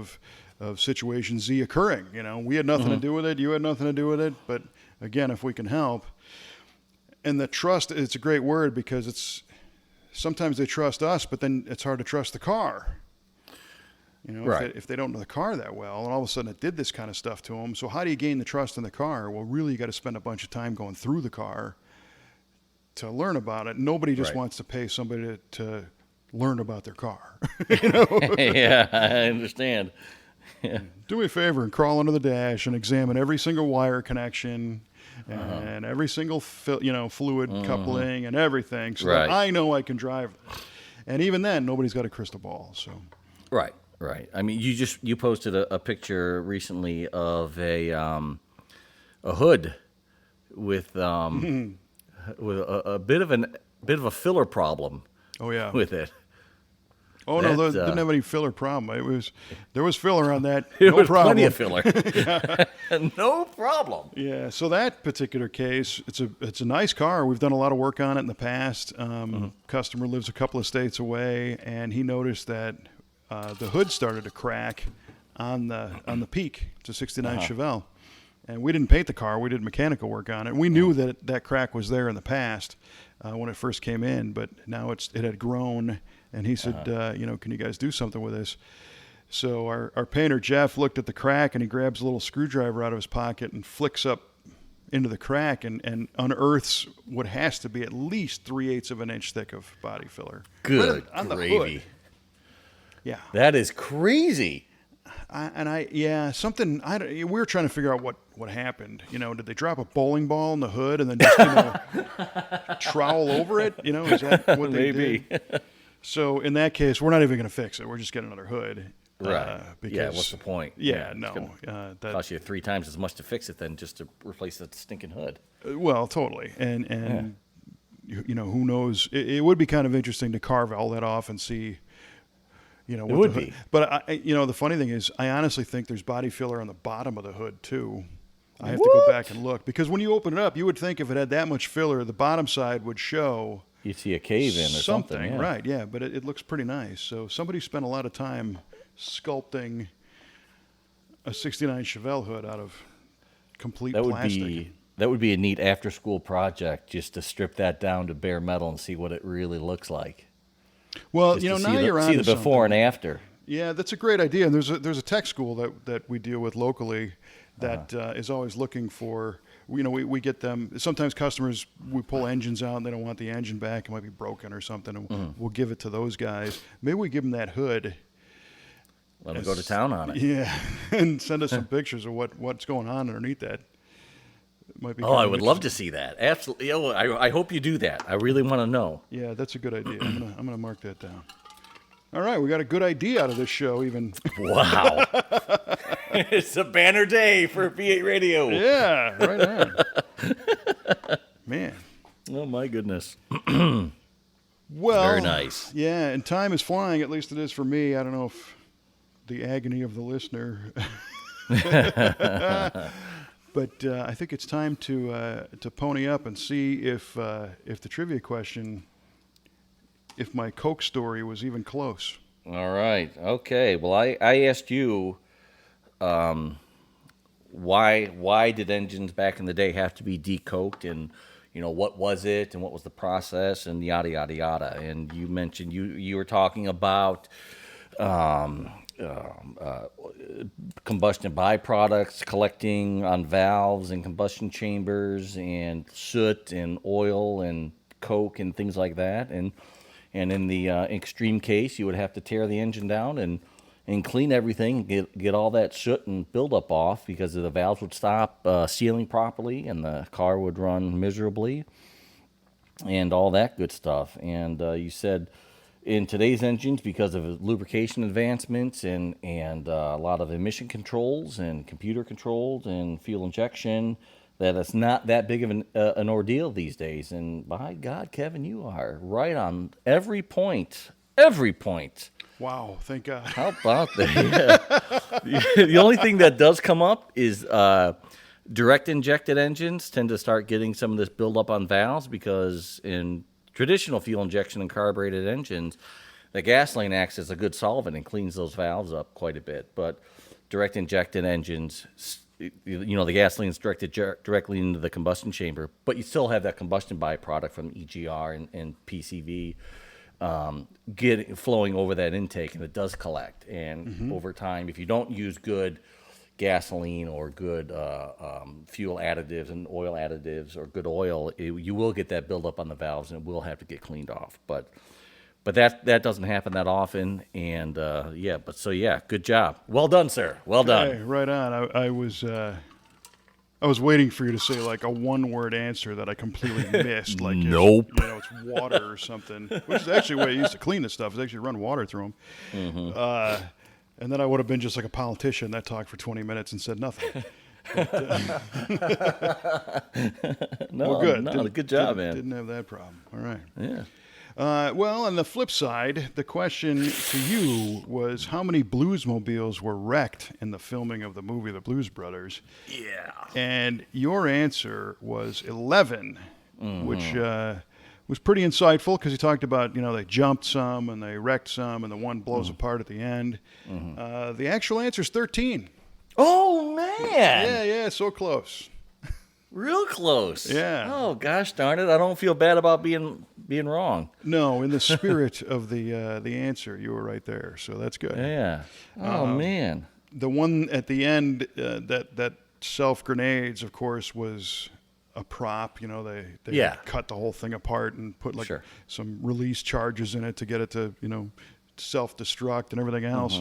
of situation Z occurring. We had nothing to do with it. You had nothing to do with it. But again, if we can help, and the trust, it's a great word because sometimes they trust us, but then it's hard to trust the car. Right. If they don't know the car that well, and all of a sudden it did this kind of stuff to them. So how do you gain the trust in the car? Well, really, you got to spend a bunch of time going through the car to learn about it. Nobody just wants to pay somebody to learn about their car. Yeah, I understand. Do me a favor and crawl under the dash and examine every single wire connection and every single fluid coupling and everything, so that I know I can drive. And even then, nobody's got a crystal ball. So Right. I mean, you posted a picture recently of a hood with a bit of a filler problem. Oh yeah, with it. Oh no, there didn't have any filler problem. There was filler on that. There no was problem. plenty of filler. No problem. Yeah. So that particular case, it's a nice car. We've done a lot of work on it in the past. Customer lives a couple of states away, and he noticed that the hood started to crack on the peak. It's a '69 Chevelle, and we didn't paint the car. We did mechanical work on it. We knew that crack was there in the past when it first came in, but now it had grown. And he said, can you guys do something with this? So our painter, Jeff, looked at the crack, and he grabs a little screwdriver out of his pocket and flicks up into the crack and unearths what has to be at least 3/8 of an inch thick of body filler. Good on the gravy. hood. Yeah. That is crazy. We were trying to figure out what happened. Did they drop a bowling ball in the hood and then just, trowel over it? Is that what they did? So in that case, we're not even going to fix it. We're just getting another hood. Right. Because, what's the point? Yeah, no. That costs you 3 times as much to fix it than just to replace that stinking hood. Well, totally. And who knows? It would be kind of interesting to carve all that off and see, what it would be. But, the funny thing is, I honestly think there's body filler on the bottom of the hood, too. I have to go back and look. Because when you open it up, you would think if it had that much filler, the bottom side would show you'd see a cave in or something. Yeah. Right, yeah, but it looks pretty nice. So somebody spent a lot of time sculpting a '69 Chevelle hood out of complete plastic. That would be a neat after-school project, just to strip that down to bare metal and see what it really looks like. Well, now you're on see the before and after. Yeah, that's a great idea. And there's a tech school that we deal with locally that is always looking for. We get them. Sometimes customers, we pull engines out and they don't want the engine back. It might be broken or something. And we'll give it to those guys. Maybe we give them that hood. Let them go to town on it. Yeah, and send us some pictures of what's going on underneath that. It might be. I would love to see that. Absolutely. I hope you do that. I really want to know. Yeah, that's a good idea. I'm gonna mark that down. All right, we got a good idea out of this show, even. Wow. It's a banner day for V8 Radio. Yeah, right on. Man. Oh, my goodness. Well, very nice. Yeah, and time is flying, at least it is for me. I don't know if the agony of the listener. But I think it's time to pony up and see if the trivia question, if my Coke story was even close. All right. Okay. Well, I asked you why did engines back in the day have to be decoked, and what was it and what was the process, and yada yada yada. And you mentioned you were talking about combustion byproducts collecting on valves and combustion chambers, and soot and oil and coke and things like that. And in the extreme case, you would have to tear the engine down and clean everything, get all that soot and buildup off, because the valves would stop sealing properly and the car would run miserably and all that good stuff. And you said in today's engines, because of lubrication advancements and a lot of emission controls and computer controls and fuel injection, that it's not that big of an ordeal these days. And by God, Kevin, you are right on every point. Every point. Wow, thank God. How about that? Yeah. The only thing that does come up is direct injected engines tend to start getting some of this buildup on valves, because in traditional fuel injection and carbureted engines, the gasoline acts as a good solvent and cleans those valves up quite a bit. But direct injected engines, the gasoline is directed directly into the combustion chamber, but you still have that combustion byproduct from EGR and PCV flowing over that intake, and it does collect. And over time, if you don't use good gasoline or good fuel additives and oil additives or good oil, you will get that buildup on the valves, and it will have to get cleaned off. But But that doesn't happen that often, and good job. Well done, sir. Well done. Hey, right on. I was waiting for you to say like a one-word answer that I completely missed. Like Nope. It's water or something. Which is actually the way I used to clean this stuff. Is actually run water through them. And then I would have been just like a politician that talked for 20 minutes and said nothing. Well, good. No, good job, man. Didn't have that problem. All right. Yeah. Well, on the flip side, the question to you was how many Bluesmobiles were wrecked in the filming of the movie The Blues Brothers? Yeah. And your answer was 11, which was pretty insightful because you talked about, they jumped some and they wrecked some and the one blows apart at the end. The actual answer is 13. Oh, man. Yeah, so close. Real close. Yeah. Oh, gosh darn it. I don't feel bad about being wrong. No, in the spirit of the answer, you were right there. So that's good. Yeah. Oh, man. The one at the end, that self grenades, of course, was a prop. They cut the whole thing apart and put some release charges in it to get it to self-destruct and everything else.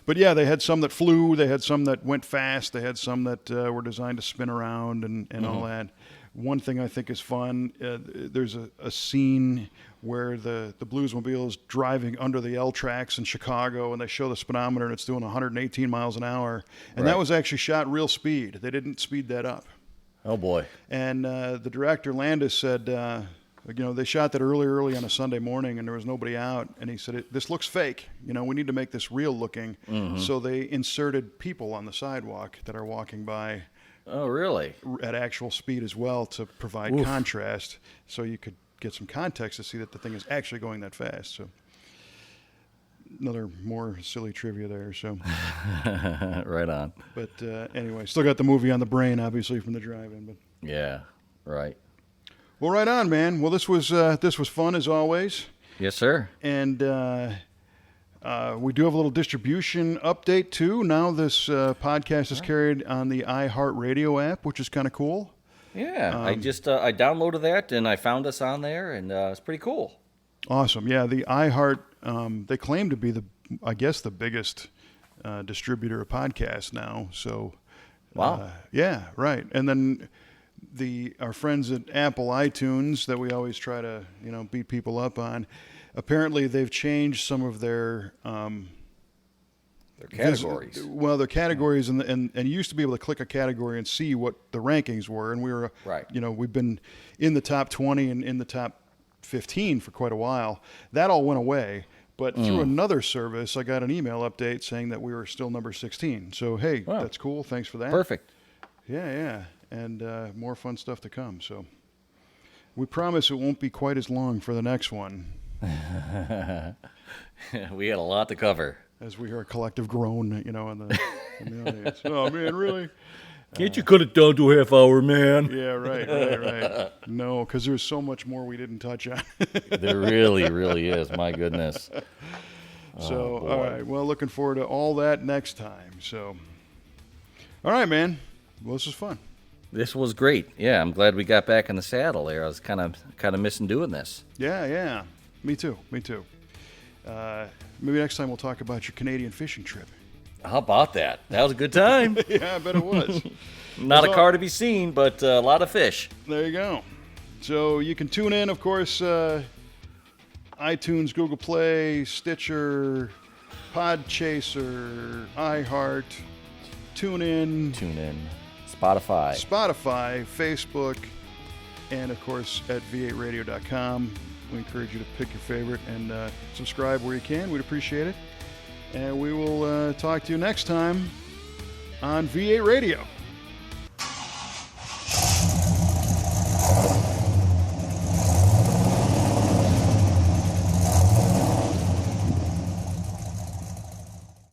But yeah, they had some that flew, they had some that went fast, they had some that were designed to spin around and all that. One thing I think is fun, there's a scene where the Bluesmobile is driving under the L tracks in Chicago, and they show the speedometer and it's doing 118 miles an hour, and that was actually shot real speed. They didn't speed that up. Oh boy. And the director Landis said, they shot that early on a Sunday morning, and there was nobody out. And he said, "This looks fake. We need to make this real looking." So they inserted people on the sidewalk that are walking by. Oh, really? At actual speed as well to provide contrast, so you could get some context to see that the thing is actually going that fast. So another more silly trivia there. So right on. But anyway, still got the movie on the brain, obviously, from the drive-in. But yeah, right. Well, right on, man. Well, this was fun as always. Yes, sir. And we do have a little distribution update too. Now this podcast is carried on the iHeartRadio app, which is kind of cool. Yeah, I downloaded that and I found us on there, and it's pretty cool. Awesome. Yeah, the iHeart they claim to be the biggest distributor of podcasts now. So wow. Yeah, right. And then our friends at Apple iTunes that we always try to beat people up on. Apparently, they've changed some of their categories. Their categories, and you used to be able to click a category and see what the rankings were, and we were right. We've been in the top 20 and in the top 15 for quite a while. That all went away, but through another service, I got an email update saying that we were still number 16. So hey, that's cool. Thanks for that. Perfect. Yeah, and more fun stuff to come. So we promise it won't be quite as long for the next one. We had a lot to cover. As we hear a collective groan, in the audience. Oh, man, really? Can't you cut it down to a half hour, man? Yeah, right. No, because there's so much more we didn't touch on. There really, really is. My goodness. So, all right. Well, looking forward to all that next time. So, all right, man. Well, this was fun. This was great. Yeah, I'm glad we got back in the saddle there. I was kind of missing doing this. Yeah. Me too. Maybe next time we'll talk about your Canadian fishing trip. How about that? That was a good time. Yeah, I bet it was. Not a car to be seen, but a lot of fish. There you go. So you can tune in, of course, iTunes, Google Play, Stitcher, Podchaser, iHeart, TuneIn, Spotify, Facebook, and, of course, at v8radio.com. We encourage you to pick your favorite and subscribe where you can. We'd appreciate it. And we will talk to you next time on V8 Radio.